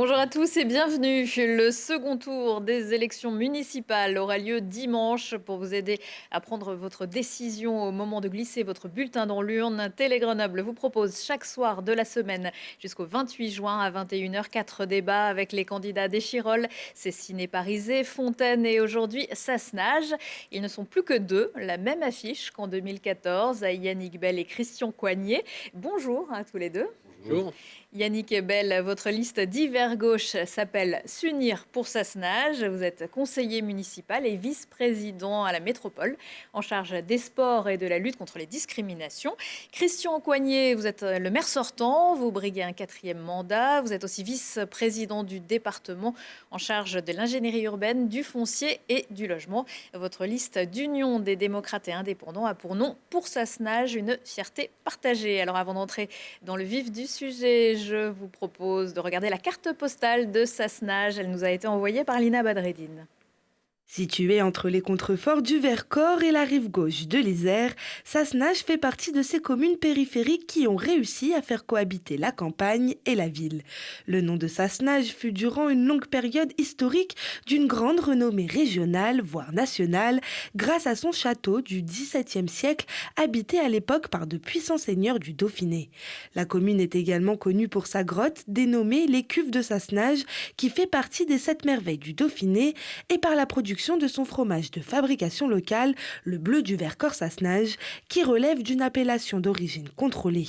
Bonjour à tous et bienvenue. Le second tour des élections municipales aura lieu dimanche. Pour vous aider à prendre votre décision au moment de glisser votre bulletin dans l'urne, Télé-Grenoble vous propose chaque soir de la semaine jusqu'au 28 juin à 21h 4 débats avec les candidats d'Échirolles, Cessiné, Parisé, Fontaine et aujourd'hui Sassenage. Ils ne sont plus que deux, la même affiche qu'en 2014, Yannick Bell et Christian Coignet. Bonjour à tous les deux. Bonjour. Yannick Bell, votre liste d'hiver gauche s'appelle S'unir pour Sassenage. Vous êtes conseiller municipal et vice-président à la métropole en charge des sports et de la lutte contre les discriminations. Christian Coignet, vous êtes le maire sortant, vous briguez un 4e mandat. Vous êtes aussi vice-président du département en charge de l'ingénierie urbaine, du foncier et du logement. Votre liste d'Union des démocrates et indépendants a pour nom Pour Sassenage, une fierté partagée. Alors avant d'entrer dans le vif du sujet, je vous propose de regarder la carte postale de Sassenage. Elle nous a été envoyée par Lina Badreddine. Située entre les contreforts du Vercors et la rive gauche de l'Isère, Sassenage fait partie de ces communes périphériques qui ont réussi à faire cohabiter la campagne et la ville. Le nom de Sassenage fut durant une longue période historique d'une grande renommée régionale, voire nationale, grâce à son château du XVIIe siècle, habité à l'époque par de puissants seigneurs du Dauphiné. La commune est également connue pour sa grotte, dénommée les Cuves de Sassenage, qui fait partie des 7 merveilles du Dauphiné, et par la production de son fromage de fabrication locale, le bleu du Vercors Sassenage, qui relève d'une appellation d'origine contrôlée.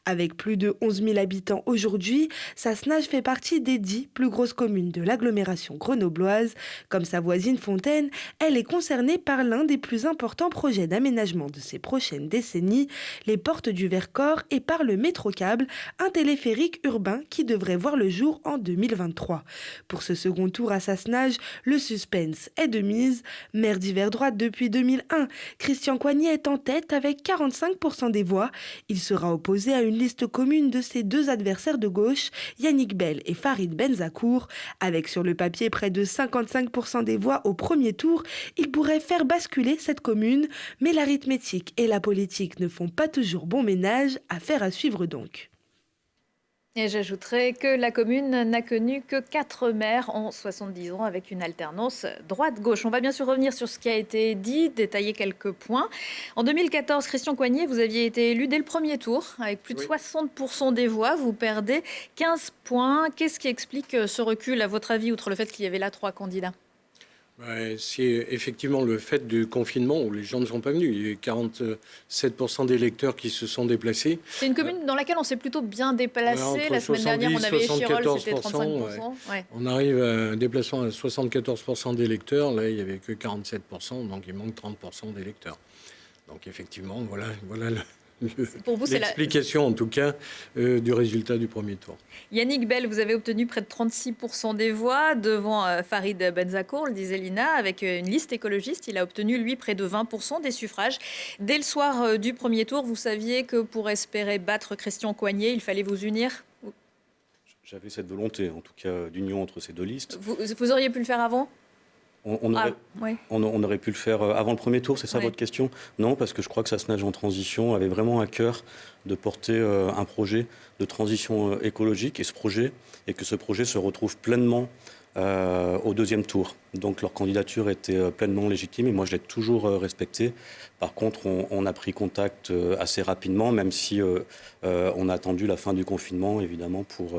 Avec plus de 11 000 habitants aujourd'hui, Sassenage fait partie des 10 plus grosses communes de l'agglomération grenobloise. Comme sa voisine Fontaine, elle est concernée par l'un des plus importants projets d'aménagement de ces prochaines décennies, les Portes du Vercors, et par le métrocable, un téléphérique urbain qui devrait voir le jour en 2023. Pour ce second tour à Sassenage, le suspense est de mise. Maire d'hiver droite depuis 2001, Christian Coignet est en tête avec 45% des voix. Il sera opposé à une liste commune de ses deux adversaires de gauche, Yannick Bell et Farid Benzakour. Avec sur le papier près de 55% des voix au premier tour, il pourrait faire basculer cette commune, mais l'arithmétique et la politique ne font pas toujours bon ménage, affaire à suivre donc. Et j'ajouterai que la commune n'a connu que 4 maires en 70 ans avec une alternance droite-gauche. On va bien sûr revenir sur ce qui a été dit, détailler quelques points. En 2014, Christian Coignet, vous aviez été élu dès le premier tour avec plus de 60% des voix. Vous perdez 15 points. Qu'est-ce qui explique ce recul à votre avis, outre le fait qu'il y avait là 3 candidats ? C'est effectivement le fait du confinement où les gens ne sont pas venus. Il y a eu 47% d'électeurs qui se sont déplacés. C'est une commune dans laquelle on s'est plutôt bien déplacé. La semaine 70, dernière, on avait Échirolles, c'était 74%, 35%. Ouais. On arrive à un déplacement à 74% d'électeurs. Là, il n'y avait que 47%, donc il manque 30% d'électeurs. Donc effectivement, voilà Pour vous, c'est l'explication en tout cas du résultat du premier tour. Yannick Bell, vous avez obtenu près de 36% des voix devant Farid Benzakour, le disait Lina, avec une liste écologiste. Il a obtenu, lui, près de 20% des suffrages. Dès le soir du premier tour, vous saviez que pour espérer battre Christian Coignet, il fallait vous unir ? J'avais cette volonté, en tout cas, d'union entre ces deux listes. Vous auriez pu le faire avant ? On aurait pu le faire avant le premier tour, c'est ça votre question ? Non, parce que je crois que Sassenage en transition avait vraiment à cœur de porter un projet de transition écologique et que ce projet se retrouve pleinement au deuxième tour. Donc leur candidature était pleinement légitime et moi je l'ai toujours respectée. Par contre, on a pris contact assez rapidement, même si on a attendu la fin du confinement, évidemment, pour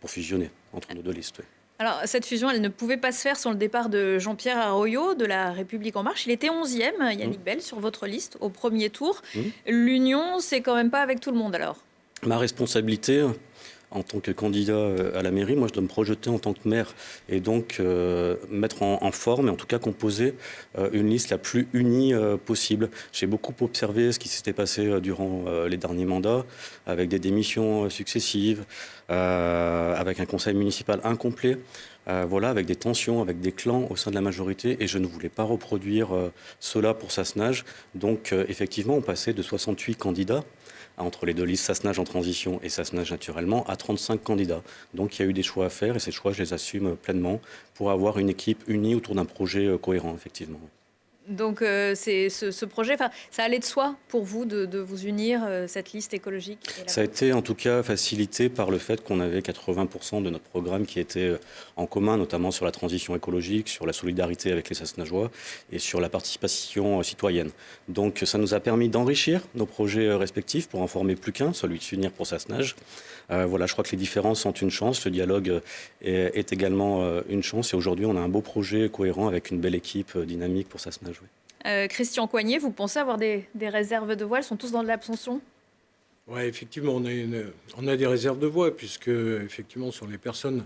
fusionner entre nos deux listes. Oui. Alors, cette fusion, elle ne pouvait pas se faire sans le départ de Jean-Pierre Arroyo de La République En Marche. Il était 11e, Yannick Bell, sur votre liste au premier tour. L'union, c'est quand même pas avec tout le monde alors ? Ma responsabilité en tant que candidat à la mairie, moi je dois me projeter en tant que maire et donc mettre en forme et en tout cas composer une liste la plus unie possible. J'ai beaucoup observé ce qui s'était passé durant les derniers mandats avec des démissions successives, avec un conseil municipal incomplet. Avec des tensions, avec des clans au sein de la majorité et je ne voulais pas reproduire cela pour Sassenage. Donc effectivement, on passait de 68 candidats entre les deux listes Sassenage en transition et Sassenage naturellement à 35 candidats. Donc il y a eu des choix à faire et ces choix, je les assume pleinement pour avoir une équipe unie autour d'un projet cohérent, effectivement. Donc c'est ce projet, ça allait de soi pour vous de vous unir, cette liste écologique et Ça a été en tout cas facilité par le fait qu'on avait 80% de notre programme qui était en commun, notamment sur la transition écologique, sur la solidarité avec les Sasnageois et sur la participation citoyenne. Donc ça nous a permis d'enrichir nos projets respectifs pour en former plus qu'un, celui de s'unir pour Sassenage. Voilà, je crois que les différences sont une chance, le dialogue est également une chance et aujourd'hui on a un beau projet cohérent avec une belle équipe dynamique pour Sassenage. Oui. Christian Coignet, vous pensez avoir des réserves de voix? Elles sont tous dans de l'abstention? Oui, effectivement, on a des réserves de voix, puisque effectivement, sur les personnes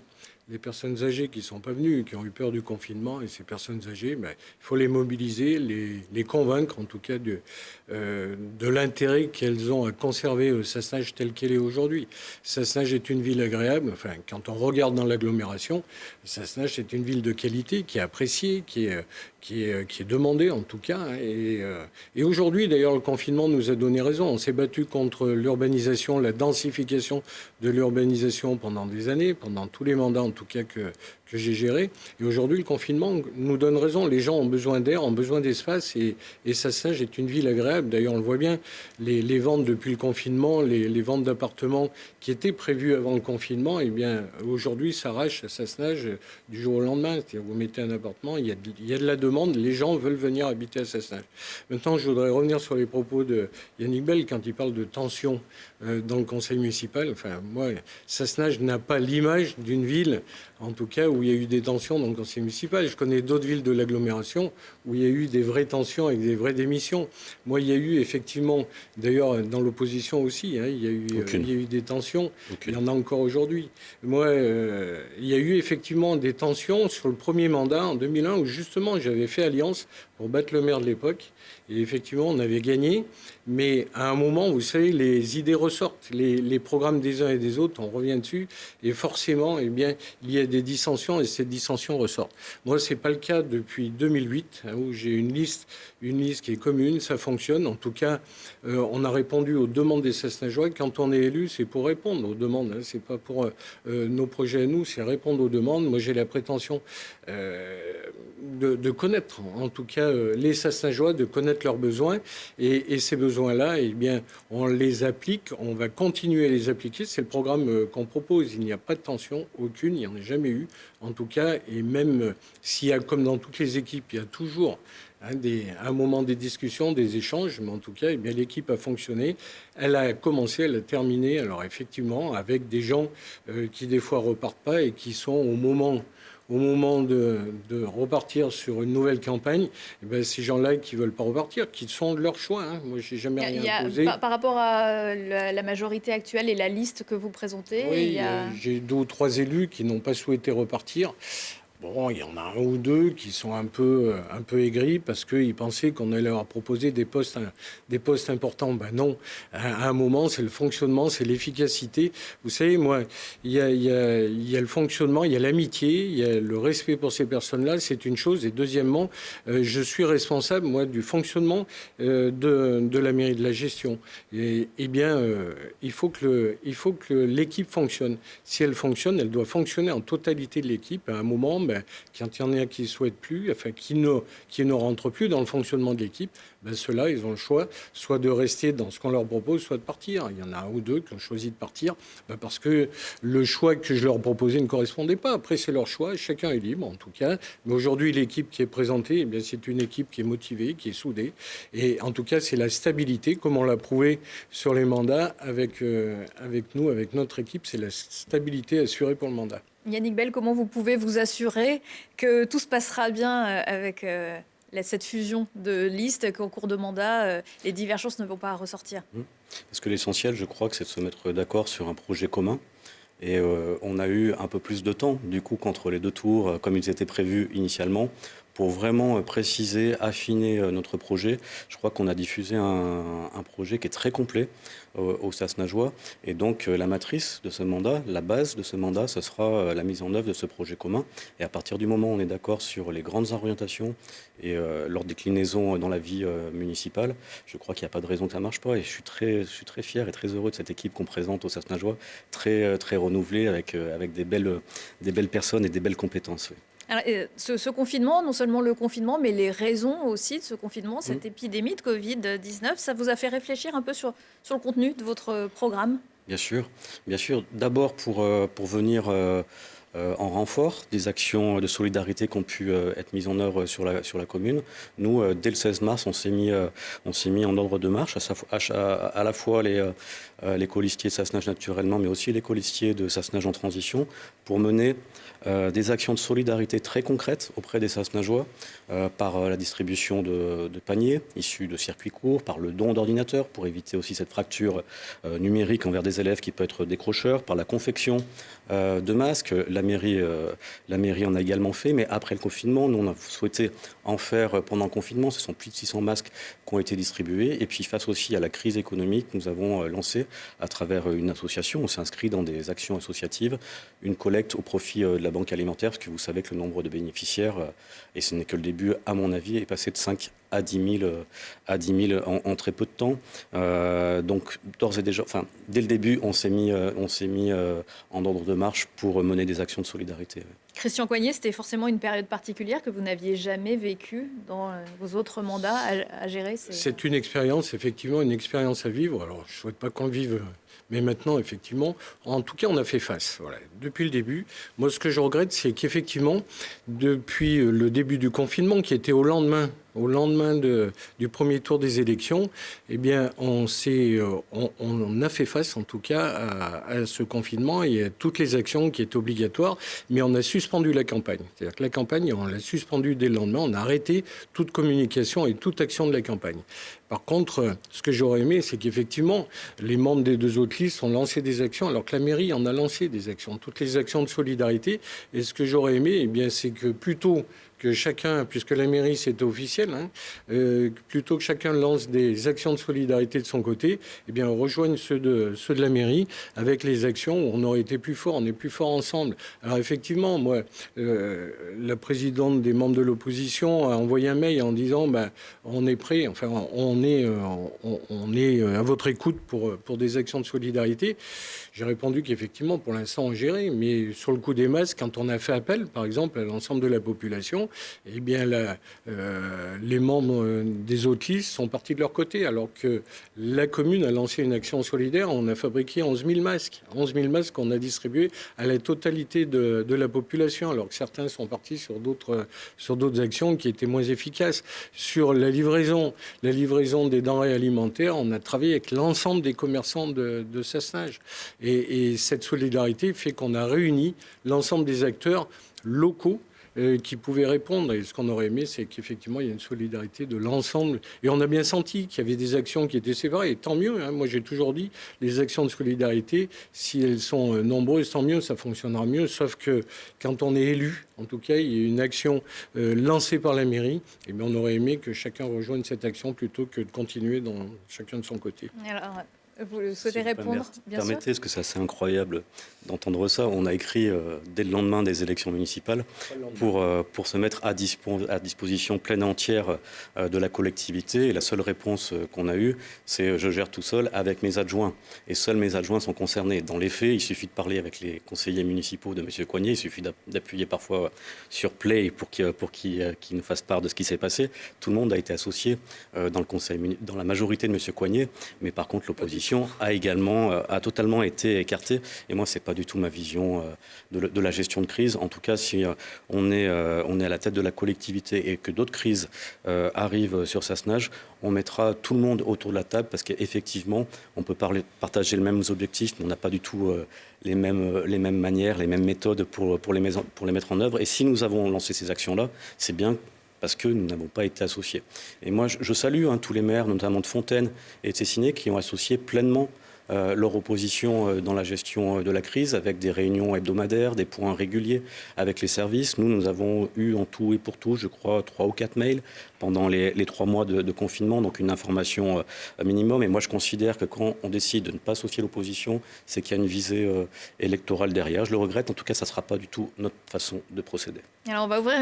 âgées qui ne sont pas venues, qui ont eu peur du confinement, et ces personnes âgées, il faut les mobiliser, les convaincre en tout cas de l'intérêt qu'elles ont à conserver Sassenage tel qu'elle est aujourd'hui. Sassenage est une ville agréable, enfin, quand on regarde dans l'agglomération, Sassenage est une ville de qualité, qui est appréciée, qui est demandée en tout cas. Et aujourd'hui, d'ailleurs, le confinement nous a donné raison. On s'est battu contre l'urbanisation, la densification de l'urbanisation pendant des années, pendant tous les mandats en tout cas que j'ai géré. Et aujourd'hui, le confinement nous donne raison. Les gens ont besoin d'air, ont besoin d'espace et Sassenage est une ville agréable. D'ailleurs, on le voit bien, les ventes depuis le confinement, les ventes d'appartements qui étaient prévues avant le confinement, eh bien, aujourd'hui, s'arrachent à Sassenage du jour au lendemain. C'est-à-dire, vous mettez un appartement, il y a de la demande, les gens veulent venir habiter à Sassenage. Maintenant, je voudrais revenir sur les propos de Yannick Bell quand il parle de tension dans le conseil municipal. Enfin, moi, Sassenage n'a pas l'image d'une ville, en tout cas, où il y a eu des tensions dans le conseil municipal. Je connais d'autres villes de l'agglomération où il y a eu des vraies tensions avec des vraies démissions. Moi, il y a eu effectivement, d'ailleurs, dans l'opposition aussi, il y a eu des tensions. Il y en a encore aujourd'hui. Moi, il y a eu effectivement des tensions sur le premier mandat en 2001 où justement j'avais fait alliance pour battre le maire de l'époque. Et effectivement, on avait gagné. Mais à un moment, vous savez, les idées ressortent. Les programmes des uns et des autres, on revient dessus. Et forcément, eh bien, il y a des dissensions et ces dissensions ressortent. Moi, ce n'est pas le cas depuis 2008, où j'ai une liste qui est commune, ça fonctionne. En tout cas, on a répondu aux demandes des Sassenageois. Quand on est élu, c'est pour répondre aux demandes. C'est pas pour nos projets à nous, c'est répondre aux demandes. Moi, j'ai la prétention de connaître, en tout cas, les Sassenageois, de connaître leurs besoins. Et ces besoins-là, eh bien, on les applique, on va continuer à les appliquer. C'est le programme qu'on propose. Il n'y a pas de tension, aucune, il n'y en a jamais eu, en tout cas. Et même s'il y a, comme dans toutes les équipes, il y a toujours un moment des discussions, des échanges, mais en tout cas, eh bien, l'équipe a fonctionné. Elle a commencé, elle a terminé. Alors effectivement, avec des gens qui des fois repartent pas et qui sont au moment de repartir sur une nouvelle campagne, eh bien, ces gens-là qui ne veulent pas repartir, qui sont de leur choix. Moi, je n'ai jamais rien imposé. Par rapport à la majorité actuelle et la liste que vous présentez, oui, j'ai 2 ou 3 élus qui n'ont pas souhaité repartir. Bon, il y en a 1 ou 2 qui sont un peu aigris parce qu'ils pensaient qu'on allait leur proposer des postes importants. Ben non, à un moment, c'est le fonctionnement, c'est l'efficacité. Vous savez, moi, il y a le fonctionnement, il y a l'amitié, il y a le respect pour ces personnes-là, c'est une chose. Et deuxièmement, je suis responsable, moi, du fonctionnement de la mairie, de la gestion. Et bien, il faut que l'équipe fonctionne. Si elle fonctionne, elle doit fonctionner en totalité de l'équipe. À un moment, quand il y en a qui ne souhaitent plus, enfin, qui ne rentrent plus dans le fonctionnement de l'équipe, ceux-là, ils ont le choix, soit de rester dans ce qu'on leur propose, soit de partir. Il y en a 1 ou 2 qui ont choisi de partir parce que le choix que je leur proposais ne correspondait pas. Après, c'est leur choix, chacun est libre en tout cas. Mais aujourd'hui, l'équipe qui est présentée, eh bien, c'est une équipe qui est motivée, qui est soudée. Et en tout cas, c'est la stabilité, comme on l'a prouvé sur les mandats avec nous, avec notre équipe, c'est la stabilité assurée pour le mandat. Yannick Bell, comment vous pouvez vous assurer que tout se passera bien avec cette fusion de listes, qu'en cours de mandat, les divergences ne vont pas ressortir? Parce que l'essentiel, je crois, que c'est de se mettre d'accord sur un projet commun. Et on a eu un peu plus de temps, du coup, qu'entre les 2 tours, comme ils étaient prévus initialement, pour vraiment préciser, affiner notre projet. Je crois qu'on a diffusé un projet qui est très complet aux Sassenageois. Et donc, la matrice de ce mandat, la base de ce mandat, ce sera la mise en œuvre de ce projet commun. Et à partir du moment où on est d'accord sur les grandes orientations et leur déclinaison dans la vie municipale, je crois qu'il n'y a pas de raison que ça ne marche pas. Et je suis très fier et très heureux de cette équipe qu'on présente aux Sassenageois, très renouvelée, avec des belles personnes et des belles compétences. Oui. Alors, ce confinement, non seulement le confinement, mais les raisons aussi de ce confinement, cette épidémie de Covid-19, ça vous a fait réfléchir un peu sur le contenu de votre programme? Bien sûr, bien sûr. D'abord pour venir en renfort des actions de solidarité qui ont pu être mises en œuvre sur la commune. Nous, dès le 16 mars, on s'est mis en ordre de marche, à la fois les colistiers de Sassenage naturellement, mais aussi les colistiers de Sassenage en transition, pour mener des actions de solidarité très concrètes auprès des Sassenageois, par la distribution de paniers issus de circuits courts, par le don d'ordinateurs pour éviter aussi cette fracture numérique envers des élèves qui peut être décrocheur, par la confection de masques. La mairie en a également fait, mais après le confinement, nous on a souhaité en faire pendant le confinement. Ce sont plus de 600 masques qui ont été distribués. Et puis face aussi à la crise économique, nous avons lancé à travers une association, on s'est inscrit dans des actions associatives, une collecte au profit de la banque alimentaire, parce que vous savez que le nombre de bénéficiaires, et ce n'est que le début à mon avis, est passé de 5 à 10 000 en très peu de temps. Donc d'ores et déjà, dès le début, on s'est mis en ordre de marche pour mener des actions de solidarité. Christian Coignet, c'était forcément une période particulière que vous n'aviez jamais vécue dans vos autres mandats à gérer C'est une expérience, effectivement, une expérience à vivre. Alors, je ne souhaite pas qu'on le vive, mais maintenant, effectivement, en tout cas, on a fait face. Voilà. Depuis le début, moi, ce que je regrette, c'est qu'effectivement, depuis le début du confinement, qui était au lendemain du premier tour des élections, eh bien, on a fait face, en tout cas, à ce confinement et à toutes les actions qui étaient obligatoires, mais on a suspendu la campagne. C'est-à-dire que la campagne, on l'a suspendue dès le lendemain, on a arrêté toute communication et toute action de la campagne. Par contre, ce que j'aurais aimé, c'est qu'effectivement, les membres des deux autres listes ont lancé des actions, alors que la mairie en a lancé des actions, toutes les actions de solidarité. Et ce que j'aurais aimé, eh bien, c'est que plutôt que chacun, puisque la mairie c'est officiel, plutôt que chacun lance des actions de solidarité de son côté, eh bien on rejoigne ceux de la mairie avec les actions où on aurait été plus fort, on est plus fort ensemble. Alors effectivement, moi, la présidente des membres de l'opposition a envoyé un mail en disant on est prêt, enfin on est à votre écoute pour des actions de solidarité. J'ai répondu qu'effectivement, pour l'instant, on gérait, mais sur le coup des masques, quand on a fait appel, par exemple, à l'ensemble de la population, eh bien, les membres des autres listes sont partis de leur côté, alors que la commune a lancé une action solidaire. On a fabriqué 11 000 masques. 11 000 masques qu'on a distribués à la totalité de la population, alors que certains sont partis sur d'autres actions qui étaient moins efficaces. Sur la livraison des denrées alimentaires, on a travaillé avec l'ensemble des commerçants de Sassenage. Et cette solidarité fait qu'on a réuni l'ensemble des acteurs locaux qui pouvaient répondre. Et ce qu'on aurait aimé, c'est qu'effectivement, il y a une solidarité de l'ensemble. Et on a bien senti qu'il y avait des actions qui étaient séparées. Et tant mieux. Moi, j'ai toujours dit, les actions de solidarité, si elles sont nombreuses, tant mieux, ça fonctionnera mieux. Sauf que quand on est élu, en tout cas, il y a une action lancée par la mairie. Et bien, on aurait aimé que chacun rejoigne cette action plutôt que de continuer dans chacun de son côté. Alors, vous souhaitez répondre, bien sûr. Permettez, parce que c'est assez incroyable d'entendre ça. On a écrit dès le lendemain des élections municipales pour se mettre à disposition pleine et entière de la collectivité. Et la seule réponse qu'on a eue, c'est je gère tout seul avec mes adjoints. Et seuls mes adjoints sont concernés. Dans les faits, il suffit de parler avec les conseillers municipaux de M. Coignet. Il suffit d'appuyer parfois sur Play pour qu'il nous fasse part de ce qui s'est passé. Tout le monde a été associé dans la majorité de M. Coignet. Mais par contre, l'opposition a totalement été écartée. Et moi, c'est pas du tout ma vision de la gestion de crise. En tout cas, si on est à la tête de la collectivité et que d'autres crises arrivent sur Sassenage, on mettra tout le monde autour de la table parce qu'effectivement, on peut partager les mêmes objectifs, mais on n'a pas du tout les mêmes manières, les mêmes méthodes pour les mettre en œuvre. Et si nous avons lancé ces actions-là, c'est bien parce que nous n'avons pas été associés. Et moi, je salue tous les maires, notamment de Fontaine et de Cessiné, qui ont associé pleinement leur opposition dans la gestion de la crise, avec des réunions hebdomadaires, des points réguliers avec les services. Nous avons eu en tout et pour tout, je crois, 3 ou 4 mails pendant les 3 mois de confinement, donc une information minimum. Et moi, je considère que quand on décide de ne pas associer l'opposition, c'est qu'il y a une visée électorale derrière. Je le regrette. En tout cas, ça ne sera pas du tout notre façon de procéder. Alors, on va ouvrir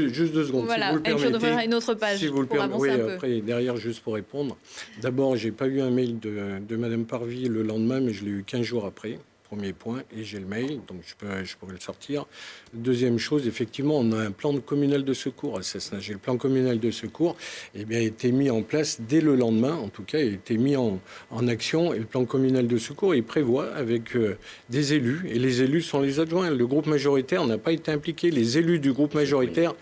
juste 2 secondes, voilà, si vous le permettez. Ouvrir une autre page si vous le pour avancer un peu. Après, derrière, juste pour répondre. D'abord, je n'ai pas eu un mail de Mme Parvy le lendemain, mais je l'ai eu 15 jours après. premier point, et j'ai le mail, donc je pourrais le sortir. Deuxième chose, effectivement, on a un plan communal de secours à Sassenage. Et le plan communal de secours a été mis en place dès le lendemain, en tout cas, il a été mis en action. Et le plan communal de secours, il prévoit avec des élus, et les élus sont les adjoints. Le groupe majoritaire n'a pas été impliqué. Les élus du groupe majoritaire...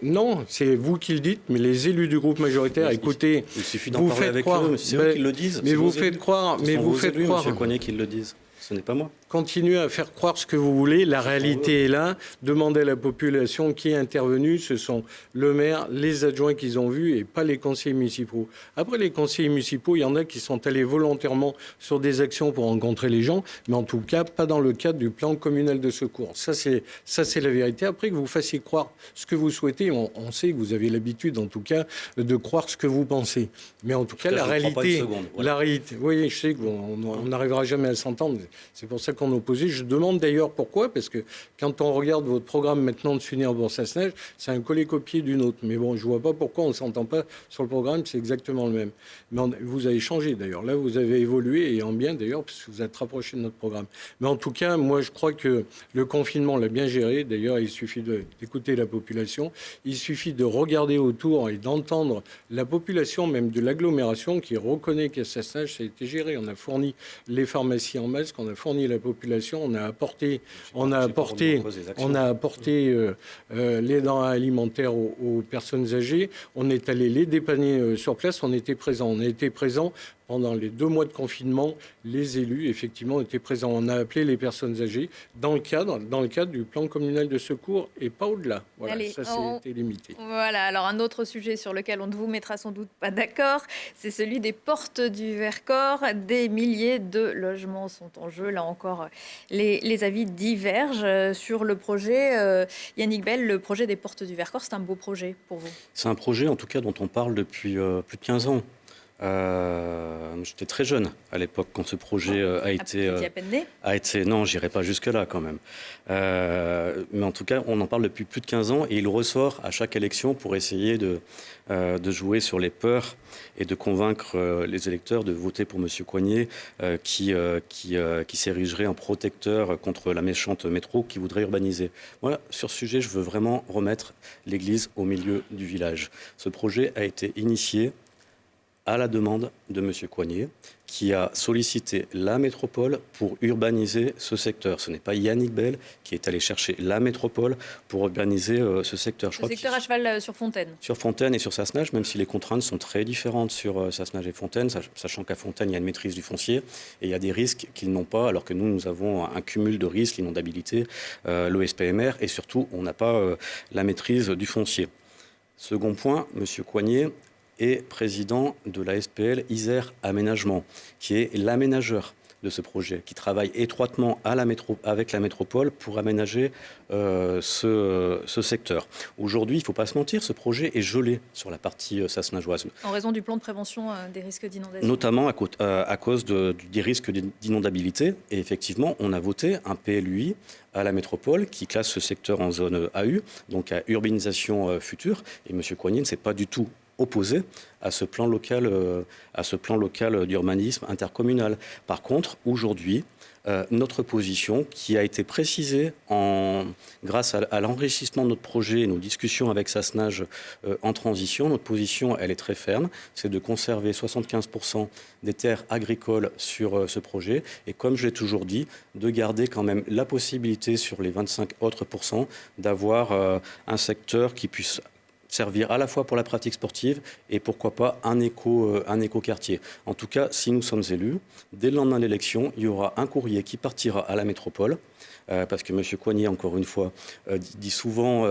Non, c'est vous qui le dites, mais les élus du groupe majoritaire, écoutez... Il suffit d'en parler avec eux, c'est eux qui le disent. Mais vous faites croire... Mais vous faites croire... Monsieur Coignet qui le disent. Ce n'est pas moi. Continuez à faire croire ce que vous voulez. La réalité est là. Demandez à la population qui est intervenue. Ce sont le maire, les adjoints qu'ils ont vus et pas les conseillers municipaux. Après, les conseillers municipaux, il y en a qui sont allés volontairement sur des actions pour rencontrer les gens, mais en tout cas, pas dans le cadre du plan communal de secours. Ça, c'est la vérité. Après, que vous fassiez croire ce que vous souhaitez, on sait que vous avez l'habitude, en tout cas, de croire ce que vous pensez. Mais en tout cas, la réalité... La réalité, oui, je sais qu'on n'arrivera jamais à s'entendre. C'est pour ça qu'on opposait. Je demande d'ailleurs pourquoi, parce que quand on regarde votre programme maintenant de s'unir pour Sassenage, c'est un collé-copier d'une autre. Mais bon, je ne vois pas pourquoi on ne s'entend pas sur le programme, c'est exactement le même. Mais vous avez changé d'ailleurs. Là, vous avez évolué, et en bien d'ailleurs, parce que vous êtes rapproché de notre programme. Mais en tout cas, moi, je crois que le confinement l'a bien géré. D'ailleurs, il suffit d'écouter la population. Il suffit de regarder autour et d'entendre la population, même de l'agglomération, qui reconnaît qu'à Sassenage, ça a été géré. On a fourni les pharmacies en masque, on a fourni la population, on a apporté les denrées alimentaires aux personnes âgées, on est allé les dépanner sur place, on était présent. On a été présent pendant les 2 mois de confinement, les élus, effectivement, étaient présents. On a appelé les personnes âgées dans le cadre du plan communal de secours et pas au-delà. Voilà, allez, ça, c'était limité. Voilà, alors un autre sujet sur lequel on ne vous mettra sans doute pas d'accord, c'est celui des portes du Vercors. Des milliers de logements sont en jeu. Là encore, les avis divergent sur le projet. Yannick Bell, le projet des portes du Vercors, c'est un beau projet pour vous? C'est un projet, en tout cas, dont on parle depuis plus de 15 ans. J'étais très jeune à l'époque quand ce projet a été... à peine né ? Non, j'irai pas jusque-là quand même. Mais en tout cas, on en parle depuis plus de 15 ans et il ressort à chaque élection pour essayer de jouer sur les peurs et de convaincre les électeurs de voter pour M. Coignet qui s'érigerait en protecteur contre la méchante métro qui voudrait urbaniser. Moi, sur ce sujet, je veux vraiment remettre l'église au milieu du village. Ce projet a été initié à la demande de M. Coignet, qui a sollicité la métropole pour urbaniser ce secteur. Ce n'est pas Yannick Bell qui est allé chercher la métropole pour urbaniser ce secteur. Le secteur à cheval sur Fontaine. Sur Fontaine et sur Sassenage, même si les contraintes sont très différentes sur Sassenage et Fontaine, sachant qu'à Fontaine, il y a une maîtrise du foncier et il y a des risques qu'ils n'ont pas, alors que nous avons un cumul de risques, l'inondabilité, l'OSPMR, et surtout, on n'a pas la maîtrise du foncier. Second point, M. Coignet est président de la SPL Isère Aménagement, qui est l'aménageur de ce projet, qui travaille étroitement avec la métropole pour aménager ce secteur. Aujourd'hui, il ne faut pas se mentir, ce projet est gelé sur la partie sassenageoise. En raison du plan de prévention des risques d'inondation. Notamment à cause des risques d'inondabilité. Et effectivement, on a voté un PLUI à la métropole qui classe ce secteur en zone AU, donc à urbanisation future. Et M. Coignet ne s'est pas du tout opposé à ce plan local d'urbanisme intercommunal. Par contre, aujourd'hui, notre position, qui a été précisée grâce à l'enrichissement de notre projet et nos discussions avec Sassenage en transition, notre position, elle est très ferme, c'est de conserver 75% des terres agricoles sur ce projet et, comme je l'ai toujours dit, de garder quand même la possibilité sur les 25 autres pourcents d'avoir un secteur qui puisse servir à la fois pour la pratique sportive et pourquoi pas un éco-quartier. En tout cas, si nous sommes élus, dès le lendemain de l'élection, il y aura un courrier qui partira à la métropole, parce que M. Coignet, encore une fois, dit souvent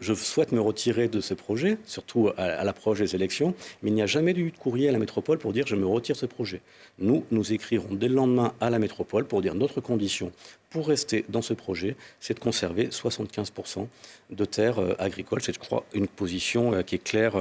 je souhaite me retirer de ce projet, surtout à l'approche des élections, mais il n'y a jamais eu de courrier à la métropole pour dire je me retire de ce projet. Nous écrirons dès le lendemain à la métropole pour dire notre condition pour rester dans ce projet, c'est de conserver 75% de terres agricoles. C'est, je crois, une position qui est claire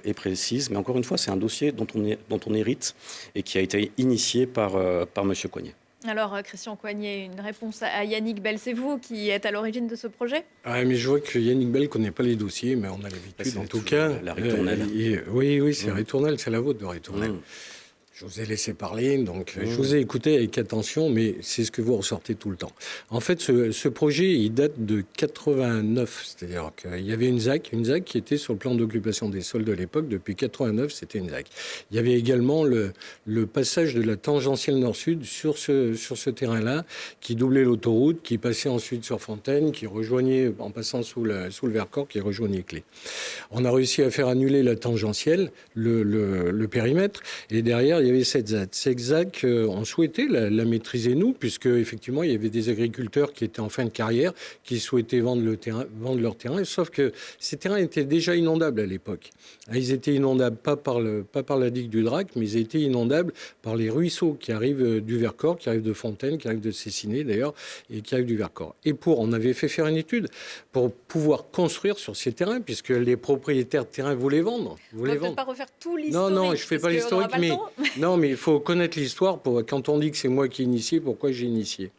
et précise. Mais encore une fois, c'est un dossier dont on hérite et qui a été initié par M. Coignet. Alors, Christian Coignet, une réponse à Yannick Bell. C'est vous qui êtes à l'origine de ce projet ? Mais je vois que Yannick Bell ne connaît pas les dossiers, mais on a l'habitude. En tout cas, la ritournelle. Oui, c'est la ritournelle, c'est la vôtre de ritournelle. Je vous ai laissé parler, donc je vous ai écouté avec attention, mais c'est ce que vous ressortez tout le temps. En fait, ce projet, il date de 89, c'est-à-dire qu'il y avait une ZAC qui était sur le plan d'occupation des sols de l'époque. Depuis 89, c'était une ZAC. Il y avait également le passage de la tangentielle nord-sud sur ce terrain-là, qui doublait l'autoroute, qui passait ensuite sur Fontaine, qui rejoignait, en passant sous le Vercors, qui rejoignait Clé. On a réussi à faire annuler la tangentielle, le périmètre, et derrière, il y avait cette ZAC. Cette ZAC, on souhaitait la maîtriser, nous, puisque effectivement, il y avait des agriculteurs qui étaient en fin de carrière, qui souhaitaient vendre leur terrain, sauf que ces terrains étaient déjà inondables à l'époque. Ils étaient inondables pas par la digue du Drac, mais ils étaient inondables par les ruisseaux qui arrivent du Vercors, qui arrivent de Fontaine, qui arrivent de Cessiné d'ailleurs, et qui arrivent du Vercors. Et on avait fait faire une étude pour pouvoir construire sur ces terrains, puisque les propriétaires de terrains voulaient vendre. On ne peut pas refaire tout l'historique. Non, je ne fais pas l'historique, mais il faut connaître l'histoire. Quand on dit que c'est moi qui ai initié, pourquoi j'ai initié.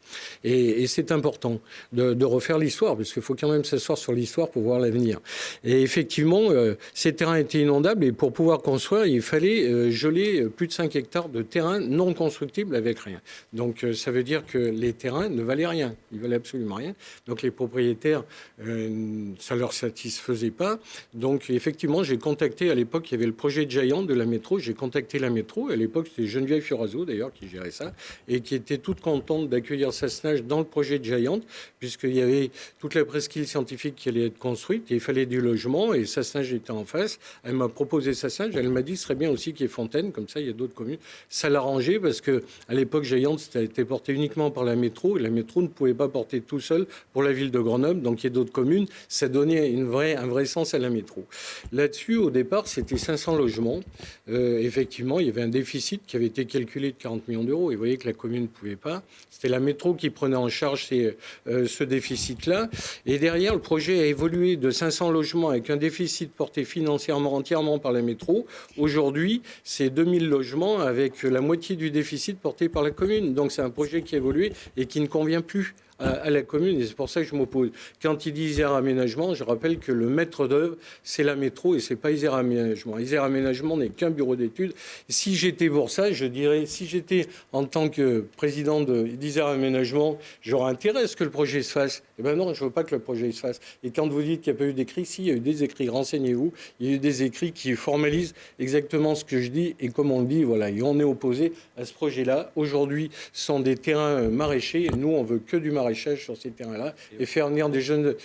Et c'est important de refaire l'histoire, parce qu'il faut quand même s'asseoir sur l'histoire pour voir l'avenir. Et effectivement, ces terrains étaient inondables, et pour pouvoir construire, il fallait geler plus de 5 hectares de terrain non constructibles avec rien. Donc ça veut dire que les terrains ne valaient rien. Ils valaient absolument rien. Donc les propriétaires, ça ne leur satisfaisait pas. Donc effectivement, j'ai contacté, à l'époque, il y avait le projet Giant de la métro. J'ai contacté la métro. À l'époque, c'était Geneviève Fioraso, d'ailleurs, qui gérait ça, et qui était toute contente d'accueillir Sassenage dans le projet Giant, puisqu'il y avait toute la presqu'île scientifique qui allait être construite, et il fallait du logement, et Sassenage était en face. Elle m'a proposé Sassenage. Elle m'a dit, ce serait bien aussi qu'il y ait Fontaine, comme ça, il y a d'autres communes. Ça l'arrangeait, parce qu'à l'époque, Giant, c'était été porté uniquement par la métro, et la métro ne pouvait pas porter tout seul pour la ville de Grenoble, donc il y a d'autres communes. Ça donnait un vrai sens à la métro. Là-dessus, au départ, c'était 500 logements. Effectivement, il y avait un déficit qui avait été calculé de 40 millions d'euros. Et vous voyez que la commune ne pouvait pas. C'était la métro qui prenait en charge ce déficit-là. Et derrière, le projet a évolué de 500 logements avec un déficit porté financièrement entièrement par la métro. Aujourd'hui, c'est 2000 logements avec la moitié du déficit porté par la commune. Donc c'est un projet qui a évolué et qui ne convient plus à la commune, et c'est pour ça que je m'oppose. Quand il dit Isère Aménagement, je rappelle que le maître d'œuvre, c'est la métro et c'est pas Isère Aménagement. Isère Aménagement n'est qu'un bureau d'études. Si j'étais pour ça, je dirais, si j'étais en tant que président d'Isère Aménagement, j'aurais intérêt à ce que le projet se fasse. Eh bien non, je veux pas que le projet se fasse. Et quand vous dites qu'il n'y a pas eu d'écrits, si, il y a eu des écrits, renseignez-vous. Il y a eu des écrits qui formalisent exactement ce que je dis, et comme on le dit, voilà, et on est opposé à ce projet-là. Aujourd'hui, ce sont des terrains maraîchers, et nous, on veut que du maraîchage sur ces terrains-là et faire venir des jeunes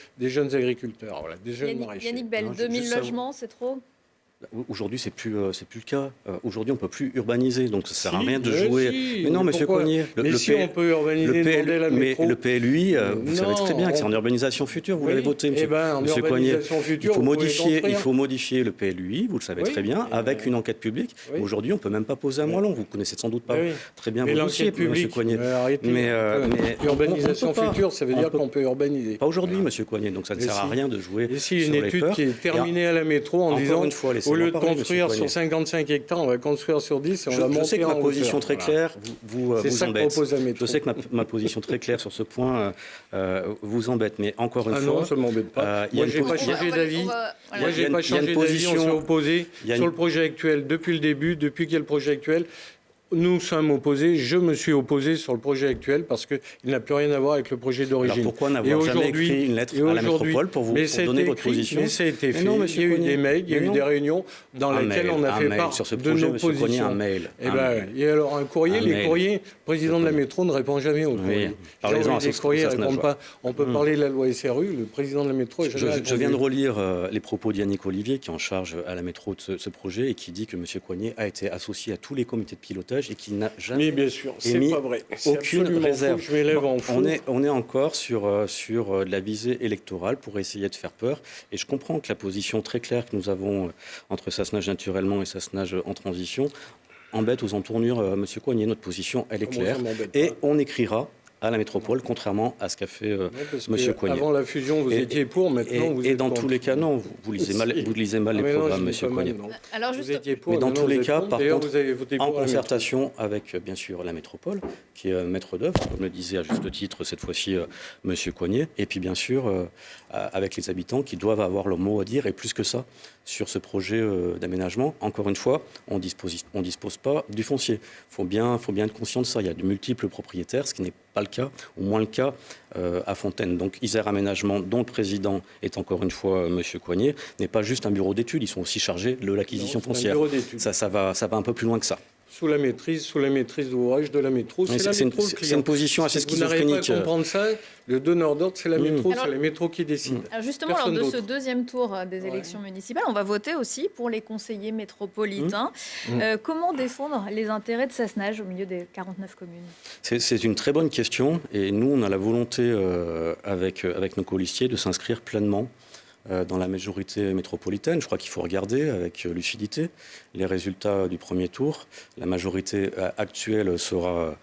agriculteurs, voilà, des jeunes maraîchers. Yannick Bell, 2000 logements, c'est trop ? Aujourd'hui, c'est plus le cas. Aujourd'hui, on ne peut plus urbaniser, donc ça ne sert à rien de jouer. Si, mais non, monsieur Coignet, on peut urbaniser la métro. Mais le PLUI, vous savez très bien que c'est en urbanisation future, vous l'avez voté, monsieur Coignet. Il faut modifier le PLUI, vous le savez très bien, avec une enquête publique. Aujourd'hui, on ne peut même pas poser un moellon. Vous connaissez sans doute pas très bien vos dossiers, monsieur Coignet. Mais urbanisation future, ça veut dire qu'on peut urbaniser. Pas aujourd'hui, monsieur Coignet, donc ça ne sert à rien de jouer. Et si une étude qui est terminée à la métro en disant, au lieu de construire sur 55 hectares, on va construire sur 10 et on va monter en hauteur. Je sais que ma position très claire vous embête. Je sais que ma position très claire sur ce point vous embête, mais encore une fois... non, ça ne m'embête pas. Moi, je n'ai pas changé d'avis. Moi, je n'ai pas changé d'avis. On s'est opposé sur le projet actuel depuis le début, depuis qu'il y a le projet actuel. Nous sommes opposés. Je me suis opposé sur le projet actuel parce qu'il n'a plus rien à voir avec le projet d'origine. Alors pourquoi n'avoir jamais écrit une lettre à la métropole pour donner votre position? Mais ça a été fait. Non, il y a eu des mails, il y a eu des réunions dans lesquelles on a fait part sur ce de projet, nos positions. Un mail. Et alors un courrier, les courriers, le président de la métro ne répond jamais aux courriers. Parlez-en à les courriers ne répondent pas. On peut parler de la loi SRU, le président de la métro est jamais Je viens de relire les propos d'Yannick Olivier, qui est en charge à la métro de ce projet et qui dit que M. Coignet a été associé à tous les comités de pilotage et qu'il n'a jamais mais bien sûr, c'est pas vrai. Aucune réserve. Je m'élève en fou. On est encore sur de la visée électorale pour essayer de faire peur. Et je comprends que la position très claire que nous avons entre Sassenage naturellement et Sassenage en transition embête aux entournures. Monsieur Coignet, notre position, elle est claire. Et on écrira à la métropole, contrairement à ce qu'a fait M. Coignet. Avant la fusion, vous étiez pour, maintenant vous êtes dans contre. tous les cas, non, vous lisez mal les programmes, M. Coignet. Alors Vous étiez pour, mais dans tous les cas, par contre, vous avez voté en pour concertation avec, bien sûr, la métropole, qui est maître d'œuvre, comme le disait à juste titre cette fois-ci M. Coignet, et puis bien sûr avec les habitants qui doivent avoir leur mot à dire, et plus que ça, sur ce projet d'aménagement. Encore une fois, on dispose pas du foncier. Il faut bien être conscient de ça. Il y a de multiples propriétaires, ce qui n'est pas le cas, ou moins le cas à Fontaine. Donc Isère Aménagement, dont le président est encore une fois M. Coignet, n'est pas juste un bureau d'études. Ils sont aussi chargés de l'acquisition foncière. Ça va un peu plus loin que ça. Sous la maîtrise d'ouvrage de la métro. C'est une position assez schizophrénique. Vous n'arrivez pas à comprendre ça. Le donneur d'ordre, c'est la métro, c'est la métro qui décide. Alors justement, lors de ce deuxième tour des élections municipales, on va voter aussi pour les conseillers métropolitains. Comment défendre les intérêts de Sassenage au milieu des 49 communes? C'est une très bonne question. Et nous, on a la volonté, avec nos colistiers, de s'inscrire pleinement dans la majorité métropolitaine. Je crois qu'il faut regarder avec lucidité les résultats du premier tour. La majorité actuelle sera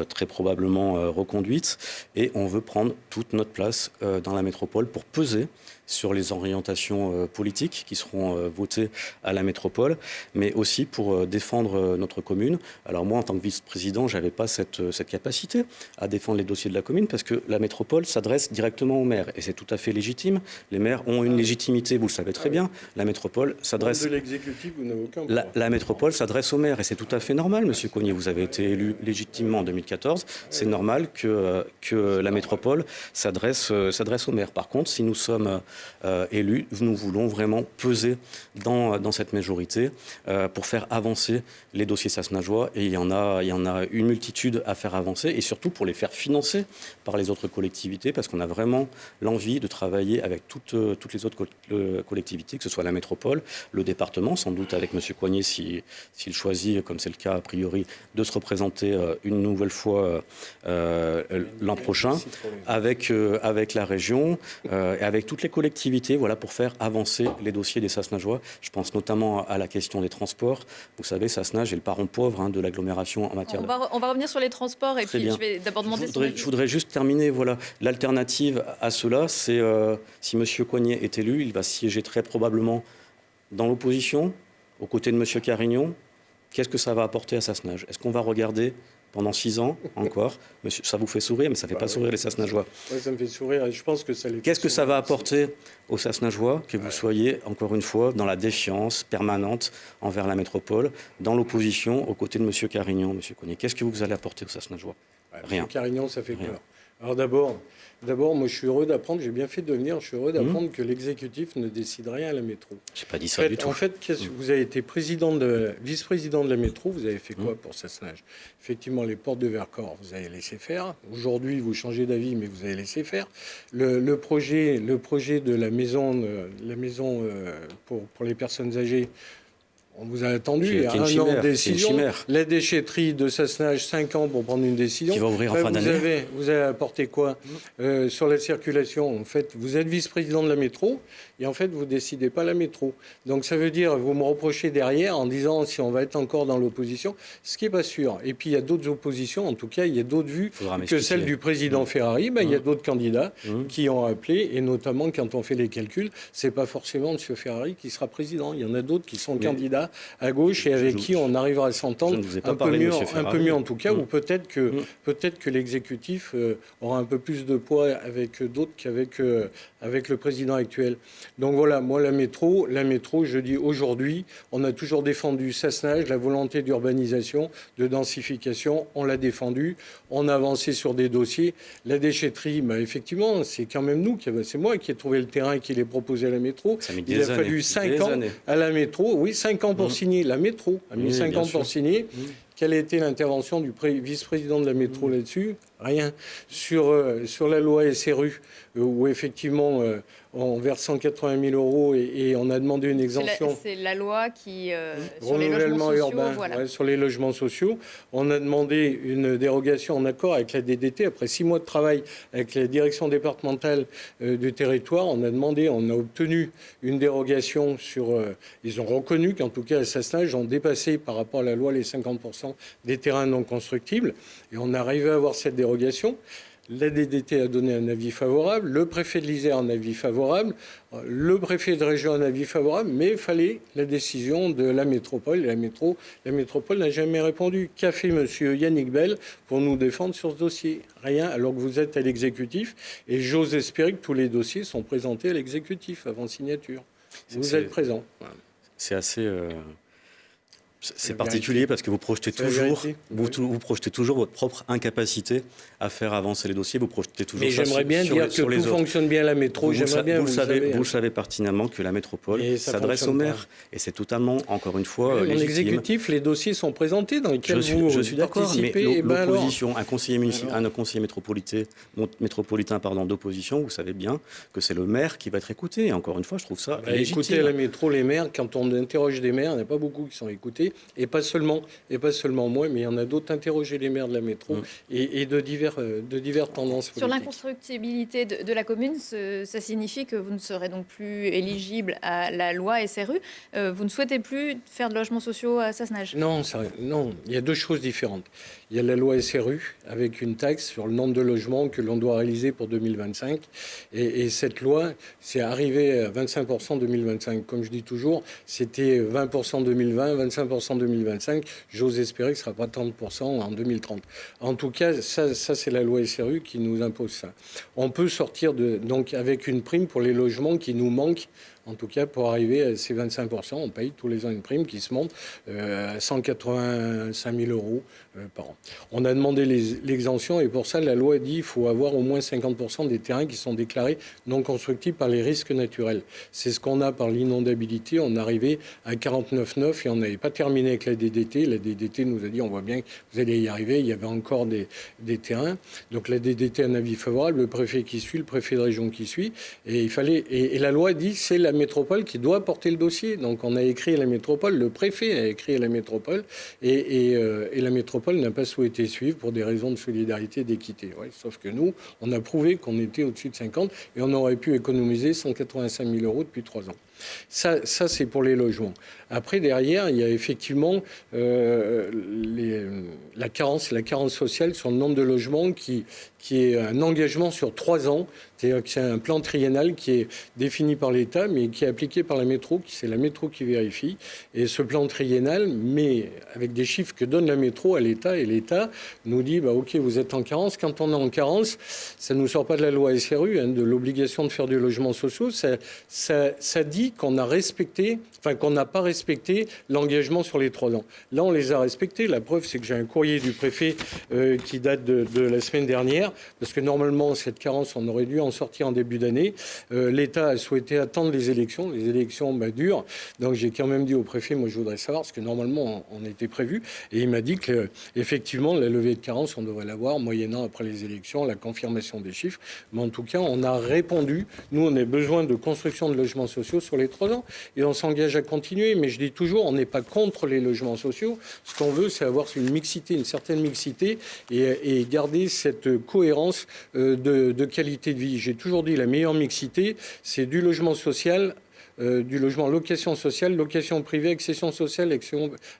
très probablement reconduite et on veut prendre toute notre place dans la métropole pour peser sur les orientations politiques qui seront votées à la métropole, mais aussi pour défendre notre commune. Alors moi, en tant que vice-président, je n'avais pas cette capacité à défendre les dossiers de la commune parce que la métropole s'adresse directement aux maires et c'est tout à fait légitime. Les maires ont une légitimité, vous le savez très bien. La métropole s'adresse... De l'exécutif, vous n'avez aucun la métropole s'adresse aux maires et c'est tout à fait normal, Monsieur Coignet. Vous avez été élu légitimement en 2014. C'est normal que la métropole s'adresse aux maires. Par contre, si nous sommes élus, nous voulons vraiment peser dans cette majorité pour faire avancer les dossiers sassenageois. Et il y en a une multitude à faire avancer et surtout pour les faire financer par les autres collectivités parce qu'on a vraiment l'envie de travailler avec toutes les autres collectivités, que ce soit la métropole, le département, sans doute avec M. Coignet s'il choisit, comme c'est le cas a priori, de se représenter une nouvelle fois l'an prochain, avec la région et avec toutes les collectivités, voilà, pour faire avancer les dossiers des Sassenageois. Je pense notamment à la question des transports. Vous savez, Sassenage est le parent pauvre de l'agglomération en matière on va revenir sur les transports et puis je vais d'abord demander... Je voudrais juste terminer. Voilà. L'alternative à cela, c'est si M. Coignet est élu, il va siéger très probablement dans l'opposition, aux côtés de M. Carignon. Qu'est-ce que ça va apporter à Sassenage? Est-ce qu'on va regarder pendant 6 ans encore? Ça vous fait sourire, mais ça ne fait pas sourire les Sassenageois. Ouais, ça me fait sourire et je pense que ça les fait. Qu'est-ce que ça va apporter aux Sassenageois que vous soyez, encore une fois, dans la défiance permanente envers la métropole, dans l'opposition, aux côtés de M. Carignon, M. Coignet? Qu'est-ce que vous allez apporter aux Sassenageois? Rien. M. Carignon, ça fait peur. Alors d'abord, moi je suis heureux d'apprendre, j'ai bien fait de venir, je suis heureux d'apprendre que l'exécutif ne décide rien à la métro. J'ai pas dit ça du tout. En fait, vous avez été vice-président de la métro, vous avez fait quoi pour Sassenage? Effectivement, les portes de Vercors, vous avez laissé faire. Aujourd'hui, vous changez d'avis, mais vous avez laissé faire. Le projet de la maison pour les personnes âgées, on vous a attendu, il y a un an de décision. La déchetterie de Sassenage, 5 ans pour prendre une décision. Qui va ouvrir en fin d'année. Vous avez apporté quoi sur la circulation? En fait, vous êtes vice-président de la métro et en fait, vous ne décidez pas la métro. Donc ça veut dire, vous me reprochez derrière en disant si on va être encore dans l'opposition, ce qui n'est pas sûr. Et puis il y a d'autres oppositions, en tout cas, il y a d'autres vues que celle du président Ferrari. Il y a d'autres candidats qui ont appelé et notamment quand on fait les calculs, ce n'est pas forcément M. Ferrari qui sera président. Il y en a d'autres qui sont candidats à gauche et avec qui on arrivera à s'entendre un peu mieux en tout cas, ou peut-être que l'exécutif aura un peu plus de poids avec d'autres qu'avec le président actuel. Donc voilà, moi la métro, je dis aujourd'hui, on a toujours défendu Sassenage, la volonté d'urbanisation, de densification, on l'a défendu, on a avancé sur des dossiers. La déchetterie, effectivement, c'est quand même c'est moi qui ai trouvé le terrain et qui l'ai proposé à la métro. Il a fallu 5 ans à la métro, oui, 5 ans pour signer. La métro a mis 5 ans pour signer. Quelle a été l'intervention du vice-président de la métro là-dessus? Rien. Sur la loi SRU, où effectivement on verse 180 000 euros et on a demandé une exemption. C'est la loi qui sur les logements sociaux, urbain, voilà. sur les logements sociaux. On a demandé une dérogation en accord avec la DDT. Après 6 mois de travail avec la direction départementale du territoire, on a obtenu une dérogation sur... ils ont reconnu qu'en tout cas, à Sassenage, ont dépassé par rapport à la loi les 50% des terrains non constructibles. Et on arrivait à avoir cette dérogation. La DDT a donné un avis favorable, le préfet de l'Isère un avis favorable, le préfet de région un avis favorable, mais il fallait la décision de la métropole. Et la métropole n'a jamais répondu. Qu'a fait M. Yannick Bell pour nous défendre sur ce dossier? Rien, alors que vous êtes à l'exécutif. Et j'ose espérer que tous les dossiers sont présentés à l'exécutif avant signature. Vous êtes présent. Voilà. C'est assez... C'est particulier parce que vous projetez toujours votre propre incapacité à faire avancer les dossiers. Vous projetez toujours. Mais j'aimerais bien dire que tout fonctionne bien à la métro. Vous le savez pertinemment que la métropole s'adresse aux maires et c'est totalement, encore une fois, légitime. En exécutif, les dossiers sont présentés dans lesquels je suis d'accord, mais l'opposition, un conseiller métropolitain d'opposition, vous savez bien que c'est le maire qui va être écouté. Et encore une fois, je trouve ça légitime. Écoutez, à la métro, les maires, quand on interroge des maires, il n'y en a pas beaucoup qui sont écoutés. Et pas seulement moi, mais il y en a d'autres. Interroger les maires de la métro et de diverses tendances politiques. Sur l'inconstructibilité de la commune, ça signifie que vous ne serez donc plus éligible à la loi SRU. Vous ne souhaitez plus faire de logements sociaux à Sassenage? Non, il y a deux choses différentes. Il y a la loi SRU avec une taxe sur le nombre de logements que l'on doit réaliser pour 2025. Et cette loi, c'est arrivé à 25% en 2025. Comme je dis toujours, c'était 20% en 2020, 25% en 2025. J'ose espérer que ce ne sera pas 30% en 2030. En tout cas, ça c'est la loi SRU qui nous impose ça. On peut sortir donc avec une prime pour les logements qui nous manquent. En tout cas, pour arriver à ces 25%, on paye tous les ans une prime qui se monte à 185 000 euros par an. On a demandé l'exemption et pour ça, la loi dit qu'il faut avoir au moins 50% des terrains qui sont déclarés non constructibles par les risques naturels. C'est ce qu'on a par l'inondabilité. On arrivait à 49,9 et on n'avait pas terminé avec la DDT. La DDT nous a dit, on voit bien que vous allez y arriver. Il y avait encore des terrains. Donc la DDT a un avis favorable, le préfet qui suit, le préfet de région qui suit. Et la loi dit c'est la métropole qui doit porter le dossier. Donc on a écrit à la métropole, le préfet a écrit à la métropole et la métropole n'a pas souhaité suivre pour des raisons de solidarité et d'équité. Ouais, sauf que nous, on a prouvé qu'on était au-dessus de 50 et on aurait pu économiser 185 000 euros depuis 3 ans. Ça c'est pour les logements. Après, derrière, il y a effectivement la carence sociale sur le nombre de logements qui est un engagement sur 3 ans. C'est-à-dire que c'est un plan triennal qui est défini par l'État, mais qui est appliqué par la métro. C'est la métro qui vérifie. Et ce plan triennal, mais avec des chiffres que donne la métro à l'État, et l'État nous dit, OK, vous êtes en carence. Quand on est en carence, ça ne nous sort pas de la loi SRU, de l'obligation de faire du logement social. Ça dit qu'on n'a pas respecté l'engagement sur les 3 ans. Là, on les a respectés. La preuve, c'est que j'ai un courrier du préfet qui date de la semaine dernière, parce que normalement, cette carence, on aurait dû en sortir en début d'année. L'État a souhaité attendre les élections. Les élections durent. Donc, j'ai quand même dit au préfet, moi, je voudrais savoir, parce que normalement, on était prévu. Et il m'a dit qu'effectivement, la levée de carence, on devrait l'avoir, moyennant après les élections, la confirmation des chiffres. Mais en tout cas, on a répondu. Nous, on a besoin de construction de logements sociaux sur les 3 ans. Et on s'engage à continuer. Mais je dis toujours, on n'est pas contre les logements sociaux. Ce qu'on veut, c'est avoir une certaine mixité et garder cette cohérence de qualité de vie. J'ai toujours dit, la meilleure mixité, c'est du logement social, du logement location sociale, location privée, accession sociale,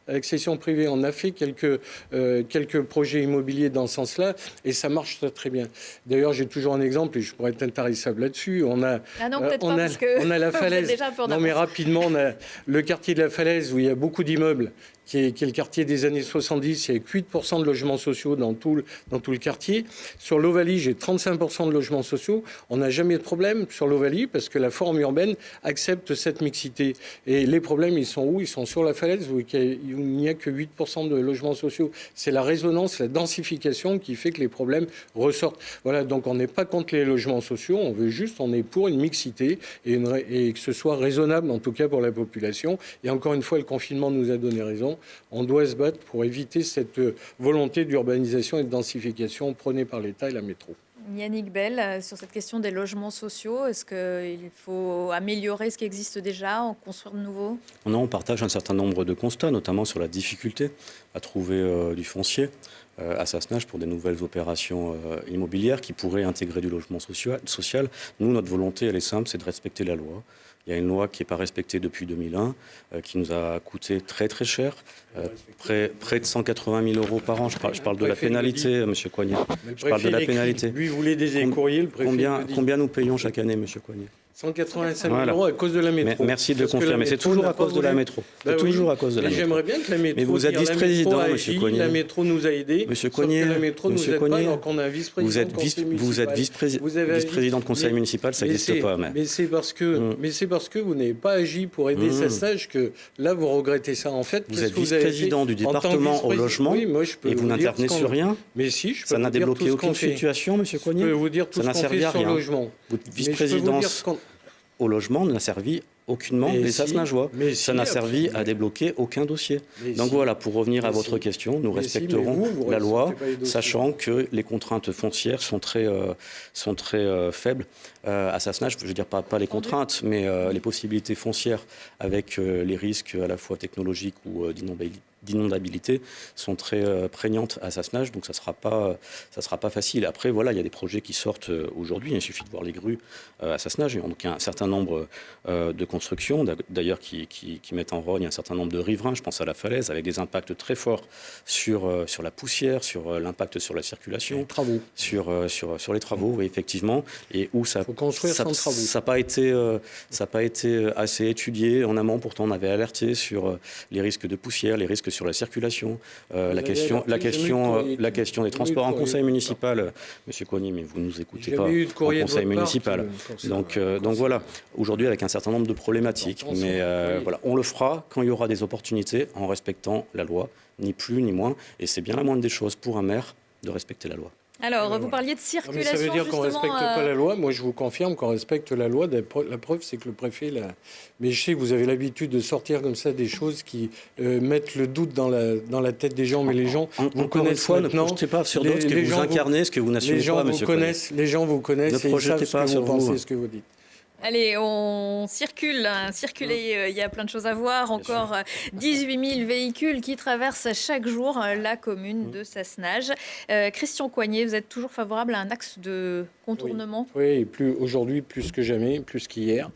accession privée. On a fait quelques projets immobiliers dans ce sens-là et ça marche très bien. D'ailleurs, j'ai toujours un exemple et je pourrais être intarissable là-dessus. On a la Falaise. Non, mais rapidement, on a le quartier de la Falaise où il y a beaucoup d'immeubles. Qui est le quartier des années 70, il y a 8% de logements sociaux dans tout le quartier. Sur l'Ovalie, j'ai 35% de logements sociaux. On n'a jamais de problème sur l'Ovalie parce que la forme urbaine accepte cette mixité. Et les problèmes, ils sont où? Ils sont sur la Falaise où il n'y a que 8% de logements sociaux. C'est la résonance, la densification qui fait que les problèmes ressortent. Voilà, donc on n'est pas contre les logements sociaux, on est pour une mixité et que ce soit raisonnable, en tout cas pour la population. Et encore une fois, le confinement nous a donné raison. On doit se battre pour éviter cette volonté d'urbanisation et de densification prônée par l'État et la métro. Yannick Bell, sur cette question des logements sociaux, est-ce qu'il faut améliorer ce qui existe déjà, en construire de nouveaux? Non, on partage un certain nombre de constats, notamment sur la difficulté à trouver du foncier. à Sassenage pour des nouvelles opérations immobilières qui pourraient intégrer du logement social. Nous, notre volonté, elle est simple, c'est de respecter la loi. Il y a une loi qui n'est pas respectée depuis 2001, qui nous a coûté très très cher, près de 180 000 euros par an. Je parle de la pénalité, M. Coignet. Je parle de la pénalité. Lui, vous voulez des courriers, le préfet. Combien nous payons chaque année, M. Coignet? 185 000 euros à cause de la métro. Merci de le confirmer. C'est toujours à cause de la métro. C'est toujours à cause de la métro. J'aimerais bien que la métro. Mais vous êtes vice-président, M. Coignet. La métro nous a aidés. M. Coignet, la métro nous aide pas, alors qu'on a un vice-président. Vous êtes vice-président de conseil municipal, ça n'existe pas. Mais c'est parce que vous n'avez pas agi pour aider Sassenage que là vous regrettez ça. En fait, vous êtes vice-président du département au logement et vous n'intervenez sur rien. Mais si, je peux. Ça n'a débloqué aucune situation, M. Coignet. Je peux vous dire tout ce qu'on fait sur le logement. Votre vice-présidence au logement n'a servi aucunement les Sassenageois. Ça n'a servi à débloquer aucun dossier. Donc voilà, pour revenir à votre question, nous respecterons la loi, sachant que les contraintes foncières sont très faibles. À Sassenage, je veux dire pas les contraintes, mais les possibilités foncières avec les risques à la fois technologiques ou d'inondabilité sont très prégnantes à Sassenage, donc ça sera pas facile. Après, voilà, il y a des projets qui sortent aujourd'hui, il suffit de voir les grues à Sassenage. Donc il y a un certain nombre de constructions, d'ailleurs, qui mettent en rogne un certain nombre de riverains, je pense à la falaise, avec des impacts très forts sur la poussière, sur l'impact sur la circulation, les travaux. Sur les travaux, oui, effectivement, et où ça n'a pas été assez étudié en amont. Pourtant, on avait alerté sur les risques de poussière, les risques sur la circulation, la question des transports en conseil municipal. Monsieur Coignet, mais vous ne nous écoutez pas en conseil municipal. Donc voilà, aujourd'hui avec un certain nombre de problématiques, mais voilà, on le fera quand il y aura des opportunités en respectant la loi, ni plus ni moins. Et c'est bien la moindre des choses pour un maire de respecter la loi. Alors, vous parliez de circulation. Mais ça veut dire qu'on ne respecte pas la loi. Moi, je vous confirme qu'on respecte la loi. La preuve, c'est que le préfet... Mais je sais que vous avez l'habitude de sortir comme ça des choses qui mettent le doute dans la tête des gens. Mais les gens vous connaissent maintenant. Ne projetez pas sur d'autres que vous incarnez ce que vous n'assumez pas, monsieur Coignet. Les gens vous connaissent et ils savent ce que vous pensez, ce que vous dites. Allez, on circule. Circuler, il y a plein de choses à voir. Encore 18 000 véhicules qui traversent chaque jour la commune de Sassenage. Christian Coignet, vous êtes toujours favorable à un axe de contournement ? Oui, aujourd'hui plus que jamais, plus qu'hier.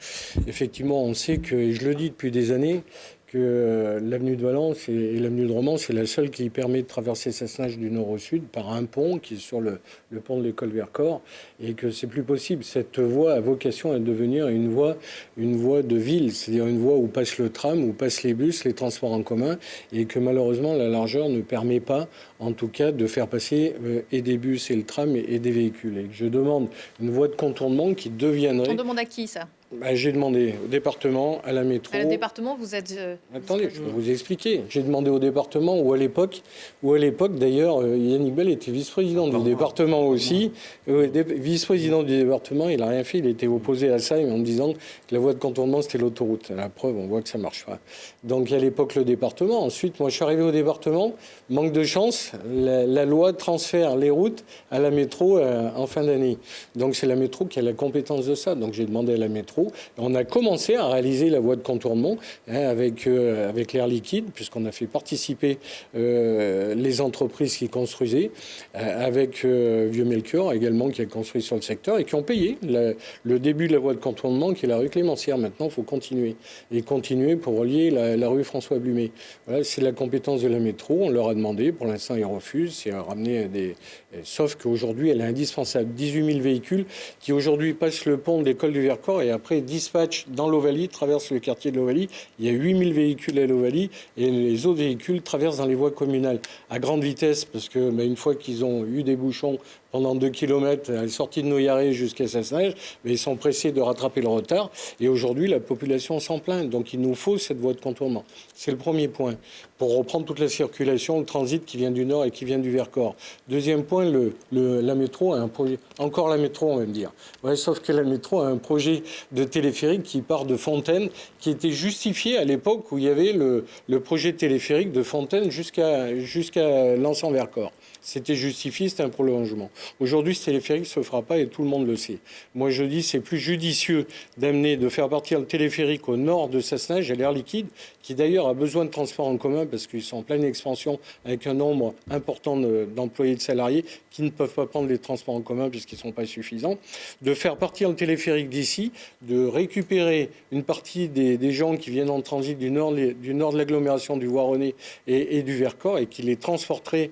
Effectivement, on sait que, et je le dis depuis des années, que l'avenue de Valence et l'avenue de Romans, c'est la seule qui permet de traverser Sassenage du nord au sud par un pont qui est sur le pont de l'école Vercors, et que c'est plus possible. Cette voie a vocation à devenir une voie de ville, c'est-à-dire une voie où passe le tram, où passent les bus, les transports en commun, et que malheureusement la largeur ne permet pas, en tout cas, de faire passer et des bus et le tram et des véhicules. Et que je demande une voie de contournement qui deviendrait... On demande à qui ça ? J'ai demandé au département, à la métro. À le département, vous êtes... Attendez, je vais vous expliquer. J'ai demandé au département, où à l'époque d'ailleurs, Yannick Bell était vice-président du département aussi. Vice-président du département, il n'a rien fait. Il était opposé à ça en me disant que la voie de contournement, c'était l'autoroute. La preuve, on voit que ça ne marche pas. Donc, à l'époque, le département. Ensuite, moi, je suis arrivé au département. Manque de chance, la loi transfère les routes à la métro en fin d'année. Donc, c'est la métro qui a la compétence de ça. Donc, j'ai demandé à la métro. On a commencé à réaliser la voie de contournement avec l'air liquide, puisqu'on a fait participer les entreprises qui construisaient, avec Vieux-Melchior également qui a construit sur le secteur et qui ont payé le début de la voie de contournement qui est la rue Clémencière. Maintenant, il faut continuer. Et continuer pour relier la rue François Blumet. Voilà, c'est la compétence de la métro. On leur a demandé. Pour l'instant, ils refusent. C'est à ramener des... Sauf qu'aujourd'hui, elle est indispensable. 18 000 véhicules qui aujourd'hui passent le pont de l'école du Vercors et après dispatchent dans l'Ovalie, traversent le quartier de l'Ovalie. Il y a 8 000 véhicules à l'Ovalie et les autres véhicules traversent dans les voies communales à grande vitesse parce que une fois qu'ils ont eu des bouchons pendant 2 km à la sortie de Noyaré jusqu'à Sassenage, mais ils sont pressés de rattraper le retard. Et aujourd'hui, la population s'en plaint. Donc il nous faut cette voie de contournement. C'est le premier point. Pour reprendre toute la circulation, le transit qui vient du nord et qui vient du Vercors. Deuxième point, la métro a un projet. Encore la métro, on va me dire. Ouais, sauf que la métro a un projet de téléphérique qui part de Fontaine, qui était justifié à l'époque où il y avait le projet téléphérique de Fontaine jusqu'à l'Anse-en-Vercors. c'était justifié, c'était un prolongement. Aujourd'hui, ce téléphérique ne se fera pas et tout le monde le sait. Moi, je dis c'est plus judicieux de faire partir le téléphérique au nord de Sassenage, à l'Air Liquide, qui d'ailleurs a besoin de transport en commun parce qu'ils sont en pleine expansion avec un nombre important d'employés, de salariés qui ne peuvent pas prendre les transports en commun puisqu'ils ne sont pas suffisants. De faire partir le téléphérique d'ici, de récupérer une partie des gens qui viennent en transit du nord de l'agglomération du Voironnais et du Vercors et qui les transporteraient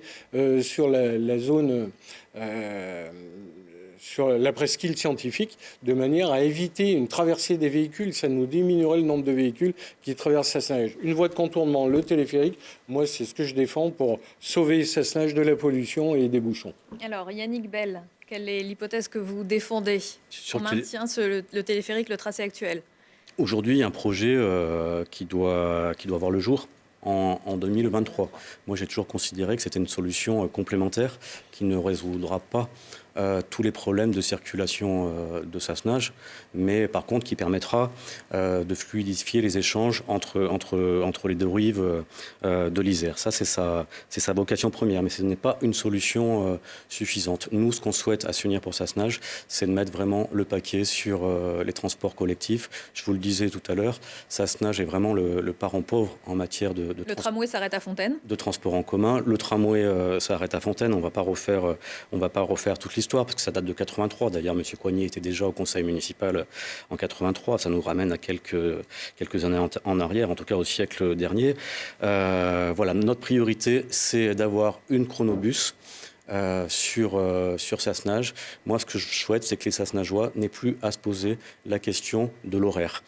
sur la zone... sur la presqu'île scientifique, de manière à éviter une traversée des véhicules. Ça nous diminuerait le nombre de véhicules qui traversent Sassenage. Une voie de contournement, le téléphérique, moi, c'est ce que je défends pour sauver Sassenage de la pollution et des bouchons. Alors, Yannick Bell, quelle est l'hypothèse que vous défendez? On maintient le téléphérique, le tracé actuel? Aujourd'hui, il y a un projet qui doit voir le jour en 2023. Moi, j'ai toujours considéré que c'était une solution complémentaire qui ne résoudra pas tous les problèmes de circulation de Sassenage, mais par contre qui permettra de fluidifier les échanges entre les deux rives de l'Isère. Ça, c'est sa vocation première, mais ce n'est pas une solution suffisante. Nous, ce qu'on souhaite à s'unir pour Sassenage, c'est de mettre vraiment le paquet sur les transports collectifs. Je vous le disais tout à l'heure, Sassenage est vraiment le parent pauvre en matière de le tramway s'arrête à Fontaine. De transport en commun. Le tramway s'arrête à Fontaine. On ne va pas refaire toute l'histoire parce que ça date de 83. D'ailleurs, M. Coignet était déjà au conseil municipal en 83. Ça nous ramène à quelques années en arrière, en tout cas au siècle dernier. Voilà, notre priorité, c'est d'avoir une chronobus sur Sassenage. Moi, ce que je souhaite, c'est que les Sassenageois n'aient plus à se poser la question de l'horaire.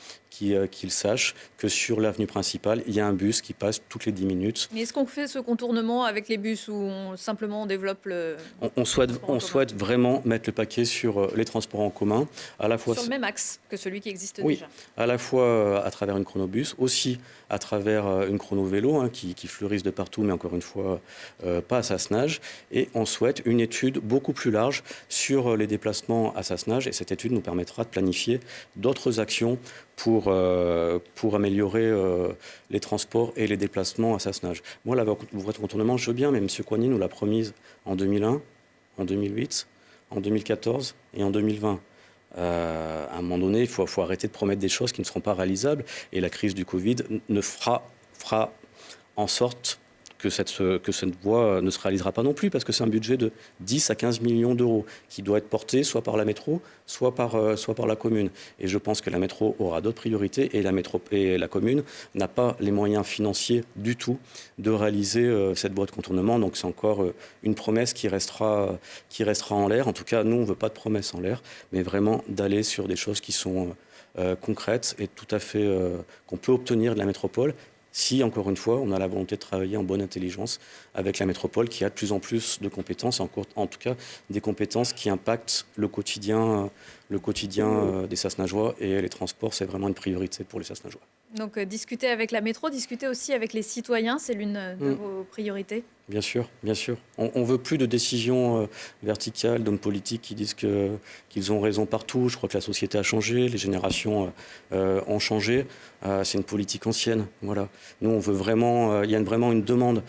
Qu'ils sachent que sur l'avenue principale, il y a un bus qui passe toutes les 10 minutes. Mais est-ce qu'on fait ce contournement avec les bus ou simplement on développe le... On souhaite vraiment mettre le paquet sur les transports en commun, à la fois sur le même axe que celui qui existe oui, déjà. À la fois à travers une chronobus, aussi à travers une chrono-vélo qui fleurissent de partout, mais encore une fois, pas à Sassenage. Et on souhaite une étude beaucoup plus large sur les déplacements à Sassenage. Et cette étude nous permettra de planifier d'autres actions pour améliorer les transports et les déplacements à Sassenage. Moi, la voie de contournement, je veux bien, mais M. Coignet nous l'a promise en 2001, en 2008, en 2014 et en 2020. À un moment donné, il faut arrêter de promettre des choses qui ne seront pas réalisables. Et la crise du Covid ne fera en sorte que cette voie ne se réalisera pas non plus, parce que c'est un budget de 10 à 15 millions d'euros qui doit être porté soit par la métro, soit par la commune. Et je pense que la métro aura d'autres priorités et la commune n'a pas les moyens financiers du tout de réaliser cette voie de contournement. Donc c'est encore une promesse qui restera en l'air. En tout cas, nous, on ne veut pas de promesses en l'air, mais vraiment d'aller sur des choses qui sont concrètes et tout à fait qu'on peut obtenir de la métropole. Si, encore une fois, on a la volonté de travailler en bonne intelligence avec la métropole qui a de plus en plus de compétences, en tout cas des compétences qui impactent le quotidien des Sassenageois, et les transports, c'est vraiment une priorité pour les Sassenageois. Donc discuter avec la métro, discuter aussi avec les citoyens, c'est l'une de vos priorités? Bien sûr, bien sûr. On ne veut plus de décisions verticales d'hommes politiques qui disent qu'ils ont raison partout. Je crois que la société a changé, les générations ont changé. C'est une politique ancienne. Voilà. Nous, on veut vraiment, il y a vraiment une demande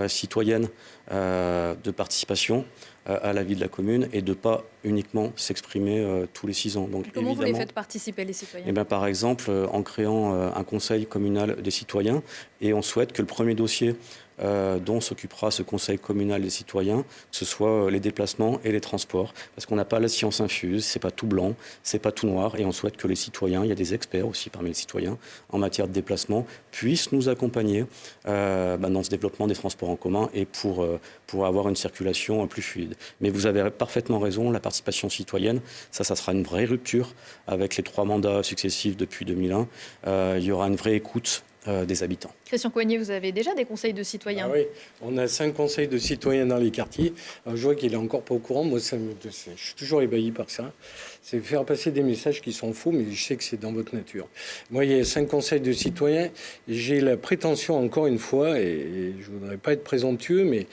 citoyenne de participation à la vie de la commune et de ne pas uniquement s'exprimer tous les 6 ans. Donc, comment vous les faites participer, les citoyens? Par exemple, en créant un conseil communal des citoyens, et on souhaite que le premier dossier dont s'occupera ce conseil communal des citoyens, ce soit les déplacements et les transports, parce qu'on n'a pas la science infuse, c'est pas tout blanc, c'est pas tout noir, et on souhaite que les citoyens, il y a des experts aussi parmi les citoyens en matière de déplacement, puissent nous accompagner dans ce développement des transports en commun et pour avoir une circulation plus fluide. Mais vous avez parfaitement raison, la participation citoyenne, ça sera une vraie rupture avec les 3 mandats successifs depuis 2001. Il y aura une vraie écoute des habitants. Christian Coignet, vous avez déjà des conseils de citoyens? Oui, on a 5 conseils de citoyens dans les quartiers. Alors, je vois qu'il est encore pas au courant. Moi, je suis toujours ébahi par ça. C'est faire passer des messages qui sont faux, mais je sais que c'est dans votre nature. Moi, il y a 5 conseils de citoyens. J'ai la prétention, encore une fois, et je ne voudrais pas être présomptueux, mais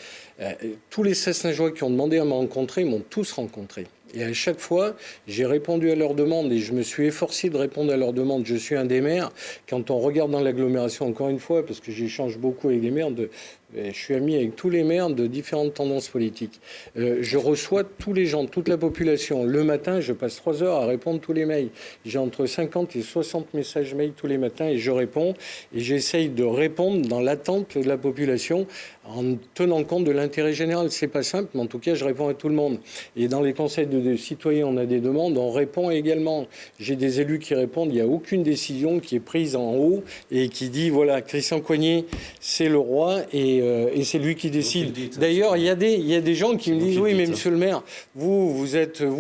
tous les Sassenageois qui ont demandé à me rencontrer m'ont tous rencontré. Et à chaque fois, j'ai répondu à leurs demandes et je me suis efforcé de répondre à leurs demandes. Je suis un des maires. Quand on regarde dans l'agglomération, encore une fois, parce que j'échange beaucoup avec les maires, je suis ami avec tous les maires de différentes tendances politiques. Je reçois tous les gens, toute la population. Le matin, je passe 3 heures à répondre tous les mails. J'ai entre 50 et 60 messages mails tous les matins et je réponds. Et j'essaye de répondre dans l'attente de la population en tenant compte de l'intérêt général. C'est pas simple, mais en tout cas, je réponds à tout le monde. Et dans les conseils de citoyens, on a des demandes, on répond également. J'ai des élus qui répondent. Il n'y a aucune décision qui est prise en haut et qui dit, voilà, Christian Coignet, c'est le roi et c'est lui qui décide. D'ailleurs, il y a des gens qui me disent, oui, mais monsieur le maire, vous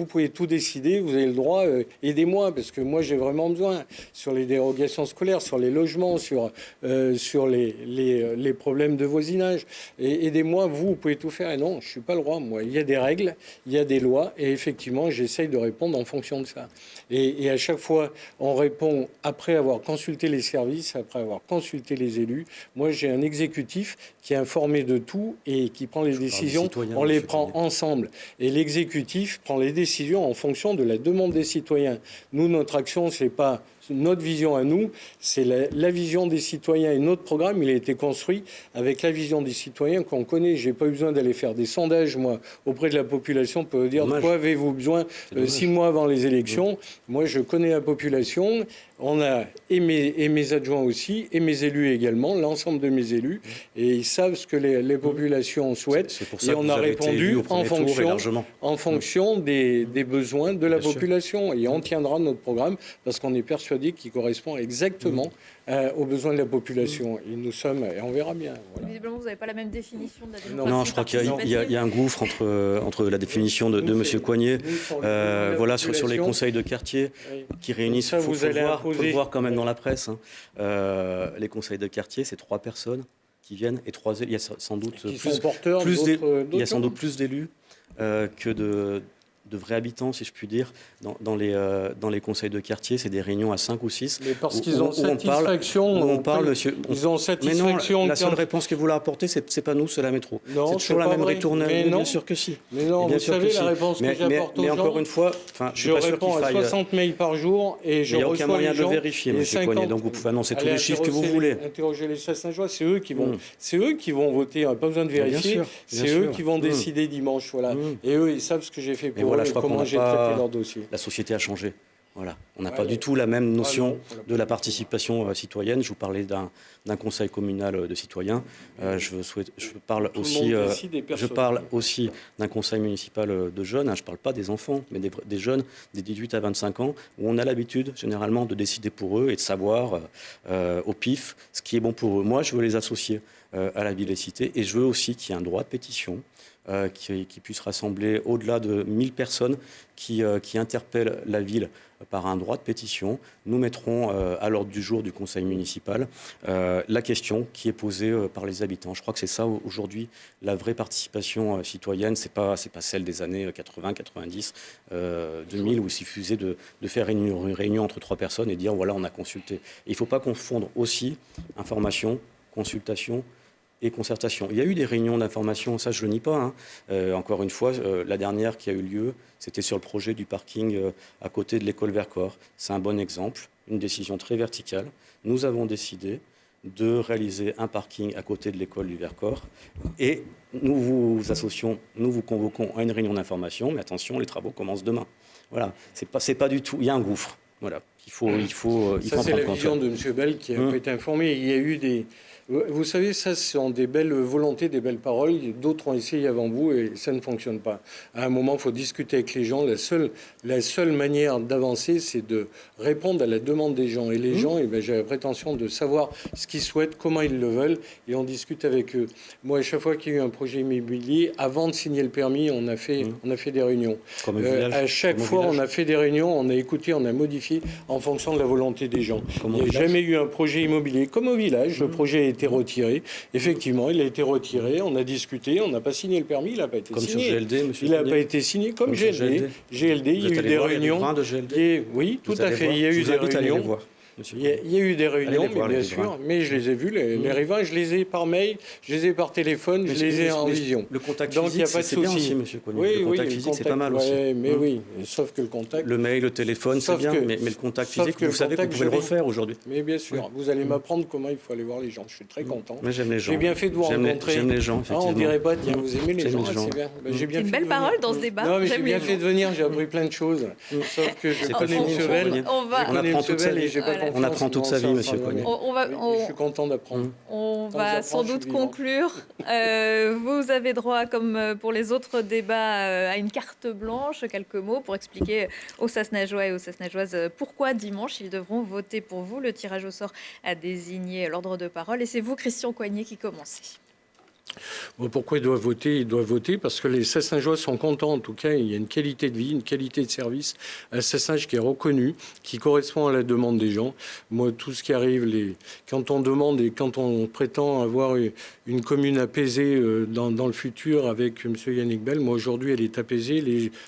pouvez tout décider, vous avez le droit, aidez-moi, parce que moi, j'ai vraiment besoin. Sur les dérogations scolaires, sur les logements, sur les problèmes de voisinage. Et aidez-moi, vous pouvez tout faire. Et non, je ne suis pas le roi, moi. Il y a des règles, il y a des lois, et effectivement, j'essaye de répondre en fonction de ça. Et à chaque fois, on répond après avoir consulté les services, après avoir consulté les élus. Moi, j'ai un exécutif qui est informé de tout et qui prend les décisions. On les prend ensemble. Et l'exécutif prend les décisions en fonction de la demande des citoyens. Nous, notre action, c'est pas notre vision à nous, c'est la vision des citoyens. Et notre programme, il a été construit avec la vision des citoyens qu'on connaît. Je n'ai pas eu besoin d'aller faire des sondages, moi, auprès de la population pour dire de quoi avez-vous besoin 6 mois avant les élections. Moi, je connais la population. On a, et mes adjoints aussi, et mes élus également, l'ensemble de mes élus, et ils savent ce que les populations souhaitent. C'est pour ça et que on vous a avez été répondu élu au premier tour et largement. en fonction des besoins de la Bien sûr. population. Et on tiendra notre programme parce qu'on est persuadé qu'il correspond exactement aux besoins de la population. Et nous sommes, et on verra bien. Voilà. Visiblement, vous n'avez pas la même définition de la démocratie. Non, je crois qu'il y a un gouffre entre la définition de M. Coignet, voilà, sur les conseils de quartier qui réunissent, il faut le voir quand même dans la presse. Les conseils de quartier, c'est 3 personnes qui viennent et il y a sans doute plus d'élus que de vrais habitants, si je puis dire, dans les conseils de quartier. C'est des réunions à 5 ou 6. Mais parce qu'ils ont satisfaction. Ils ont satisfaction. Mais non, la seule réponse que vous leur apportez, c'est pas nous, c'est la métro. C'est toujours la même ritournelle. Mais bien sûr que si. Mais non, vous savez la réponse que j'apporte aux gens. Mais encore une fois, je réponds à 60 mails par jour et je reçois les gens. Il n'y a aucun moyen de le vérifier, M. Coignet. Donc vous pouvez annoncer tous les chiffres que vous voulez. Interroger les Sasnageois, c'est eux qui vont voter. On n'a pas besoin de vérifier. C'est eux qui vont décider dimanche. Voilà. Et eux, ils savent ce que j'ai fait pour eux. Je crois comment j'ai traité leur dossier. La société a changé. Voilà. On n'a pas du tout la même notion de la participation citoyenne. Je vous parlais d'un conseil communal de citoyens. Je parle aussi d'un conseil municipal de jeunes. Je ne parle pas des enfants, mais des jeunes des 18 à 25 ans, où on a l'habitude généralement de décider pour eux et de savoir au pif ce qui est bon pour eux. Moi, je veux les associer à la ville et cité, et je veux aussi qu'il y ait un droit de pétition. Qui puisse rassembler au-delà de 1000 personnes qui interpellent la ville par un droit de pétition. Nous mettrons à l'ordre du jour du conseil municipal la question qui est posée par les habitants. Je crois que c'est ça aujourd'hui la vraie participation citoyenne. C'est pas celle des années 80, 90, 2000 où il suffisait de faire une réunion entre 3 personnes et dire voilà, on a consulté. Et il ne faut pas confondre aussi information, consultation et concertation. Il y a eu des réunions d'information, ça je ne le nie pas. Encore une fois, la dernière qui a eu lieu, c'était sur le projet du parking à côté de l'école Vercors. C'est un bon exemple, une décision très verticale. Nous avons décidé de réaliser un parking à côté de l'école du Vercors et nous vous convoquons à une réunion d'information, mais attention, les travaux commencent demain. Voilà, c'est pas du tout, il y a un gouffre. Voilà, il faut ça, c'est la vision de M. Bell qui a été informé. Il y a eu des... Vous savez, ça, ce sont des belles volontés, des belles paroles. D'autres ont essayé avant vous et ça ne fonctionne pas. À un moment, il faut discuter avec les gens. La seule manière d'avancer, c'est de répondre à la demande des gens. Et les gens, j'ai la prétention de savoir ce qu'ils souhaitent, comment ils le veulent, et on discute avec eux. Moi, à chaque fois qu'il y a eu un projet immobilier, avant de signer le permis, on a fait des réunions. À chaque fois, on a fait des réunions, on a écouté, on a modifié en fonction de la volonté des gens. Il n'y a jamais eu un projet immobilier comme au village. Le projet a été retiré. Effectivement, il a été retiré. On a discuté. On n'a pas signé le permis. Il n'a pas été signé. Comme sur GLD, monsieur. Il n'a pas été signé comme GLD. GLD, il y a eu des réunions. De GLD. Oui, tout à fait. Il y a eu des réunions. monsieur. Il y a eu des réunions, Allez les voir, mais bien les riverains. sûr, mais je les ai vus, les riverains, je les ai par mail, je les ai par téléphone, je les ai en vision. Le contact Donc, il n'y physique, a pas de c'est bien souci. aussi, monsieur Coignet. Oui, le contact oui, physique, c'est pas mal aussi. Mais oui, sauf que le contact... Le mail, le téléphone, c'est Sauf bien, que- mais le contact sauf physique, que vous le savez que vous contact, pouvez le je l'ai. refaire aujourd'hui. Mais bien sûr, Oui. vous allez m'apprendre comment il faut aller voir les gens. Je suis très content. Moi, j'aime les gens. J'ai bien fait de vous rencontrer. J'aime les gens, Ah, effectivement. on dirait pas, tiens, vous aimez les J'aime gens, les ah, gens. c'est bien. Ben, j'ai bien C'est une fait belle de venir. parole dans ce débat. Non, mais j'ai J'aime bien les fait gens. de venir, j'ai appris plein de choses. Sauf que je C'est pas connais faux, M. monsieur Bell. Coignet. On va- Je On connais apprend M. toute sa Bell et vie. j'ai pas Voilà. confiance On apprend toute dans sa vie, ça, monsieur enfin, Coignet. On va, Oui, je suis content d'apprendre. On Quand va j'apprends, sans je suis doute vivant. conclure. Vous avez droit, comme pour les autres débats, à une carte blanche, quelques mots pour expliquer aux Sasnageois et aux Sasnageoises pourquoi dimanche ils devront voter pour vous. Le tirage au sort a désigné l'ordre de parole et c'est vous, Christian Coignet, qui commencez. Bon, pourquoi ils doivent voter? Ils doivent voter parce que les Sasnageois sont contents. En tout cas, il y a une qualité de vie, une qualité de service à Sassenage qui est reconnue, qui correspond à la demande des gens. Moi, tout ce qui arrive, quand on demande et quand on prétend avoir une commune apaisée dans le futur avec M. Yannick Bell, moi, aujourd'hui, elle est apaisée.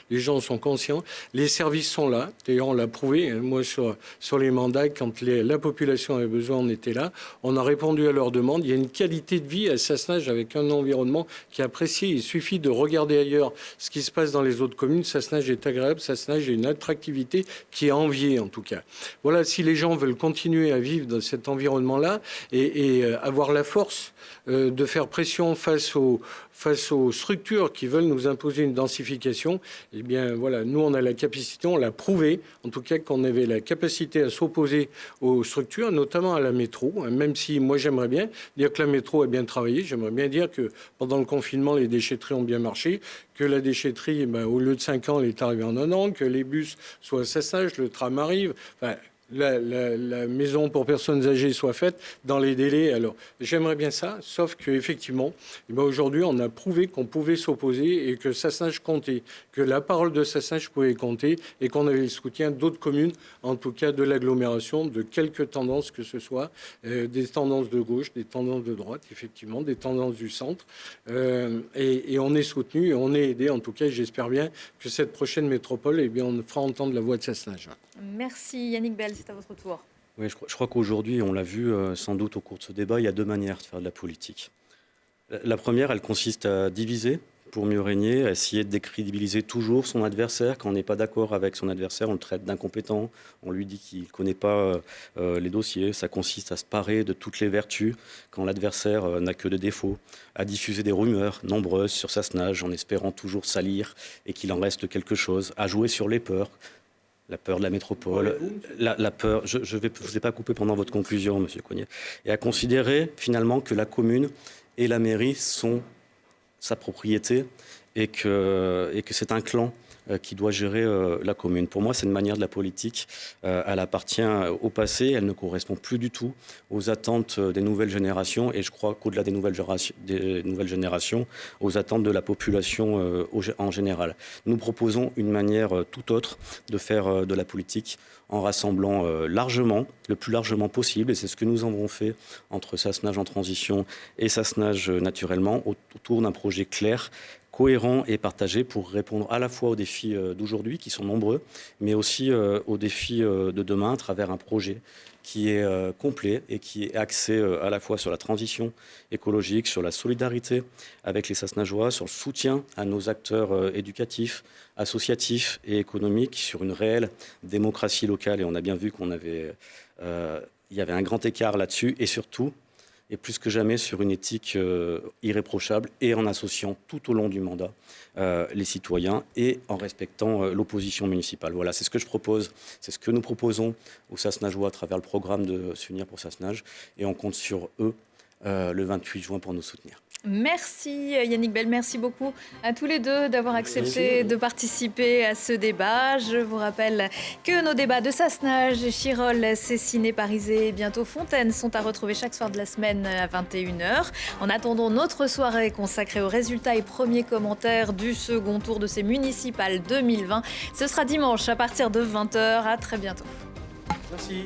Les gens sont conscients. Les services sont là. D'ailleurs, on l'a prouvé. Moi, sur les mandats, quand la population avait besoin, on était là. On a répondu à leurs demandes. Il y a une qualité de vie à Sassenage avec un environnement qui est apprécié. Il suffit de regarder ailleurs ce qui se passe dans les autres communes. Sassenage est agréable, Sassenage a une attractivité qui est enviée en tout cas. Voilà, si les gens veulent continuer à vivre dans cet environnement-là et avoir la force de faire pression face aux structures qui veulent nous imposer une densification, eh bien voilà, nous on a la capacité, on l'a prouvé, en tout cas qu'on avait la capacité à s'opposer aux structures, notamment à la métro, même si moi j'aimerais bien dire que la métro a bien travaillé, j'aimerais bien dire que pendant le confinement les déchetteries ont bien marché, que la déchetterie, au lieu de 5 ans, elle est arrivée en 1 an, que les bus soient à Sassenage, le tram arrive, enfin, la maison pour personnes âgées soit faite dans les délais. Alors, j'aimerais bien ça, sauf qu'effectivement, aujourd'hui, on a prouvé qu'on pouvait s'opposer et que Sassenage comptait, que la parole de Sassenage pouvait compter et qu'on avait le soutien d'autres communes, en tout cas de l'agglomération, de quelques tendances que ce soit, des tendances de gauche, des tendances de droite, effectivement, des tendances du centre. Et on est soutenu et on est aidé, en tout cas, j'espère bien que cette prochaine métropole, on fera entendre la voix de Sassenage. Merci Yannick Bell, c'est à votre tour. Oui, je crois qu'aujourd'hui, on l'a vu sans doute au cours de ce débat, il y a 2 manières de faire de la politique. La première, elle consiste à diviser pour mieux régner, à essayer de décrédibiliser toujours son adversaire. Quand on n'est pas d'accord avec son adversaire, on le traite d'incompétent, on lui dit qu'il ne connaît pas les dossiers. Ça consiste à se parer de toutes les vertus quand l'adversaire n'a que des défauts, à diffuser des rumeurs nombreuses sur Sassenage en espérant toujours salir et qu'il en reste quelque chose, à jouer sur les peurs. La peur de la métropole, la peur, je ne vous ai pas coupé pendant votre conclusion, monsieur Coignet, et à considérer finalement que la commune et la mairie sont sa propriété et que c'est un clan qui doit gérer la commune. Pour moi, c'est une manière de la politique. Elle appartient au passé, elle ne correspond plus du tout aux attentes des nouvelles générations et je crois qu'au-delà des nouvelles générations, aux attentes de la population en général. Nous proposons une manière tout autre de faire de la politique en rassemblant largement, le plus largement possible, et c'est ce que nous avons fait entre Sassenage en transition et Sassenage naturellement, autour d'un projet clair, cohérent et partagé pour répondre à la fois aux défis d'aujourd'hui, qui sont nombreux, mais aussi aux défis de demain à travers un projet qui est complet et qui est axé à la fois sur la transition écologique, sur la solidarité avec les Sassenageois, sur le soutien à nos acteurs éducatifs, associatifs et économiques, sur une réelle démocratie locale. Et on a bien vu il y avait un grand écart là-dessus et surtout, et plus que jamais sur une éthique irréprochable et en associant tout au long du mandat les citoyens et en respectant l'opposition municipale. Voilà, c'est ce que je propose, c'est ce que nous proposons aux Sassenageois à travers le programme de S'unir pour Sassenage et on compte sur eux le 28 juin pour nous soutenir. Merci Yannick Bell, merci beaucoup à tous les deux d'avoir accepté de participer à ce débat. Je vous rappelle que nos débats de Sassenage, Chirolles, Cessiné, Parisé et bientôt Fontaine sont à retrouver chaque soir de la semaine à 21h. En attendant notre soirée consacrée aux résultats et premiers commentaires du second tour de ces municipales 2020, ce sera dimanche à partir de 20h. À très bientôt. Merci.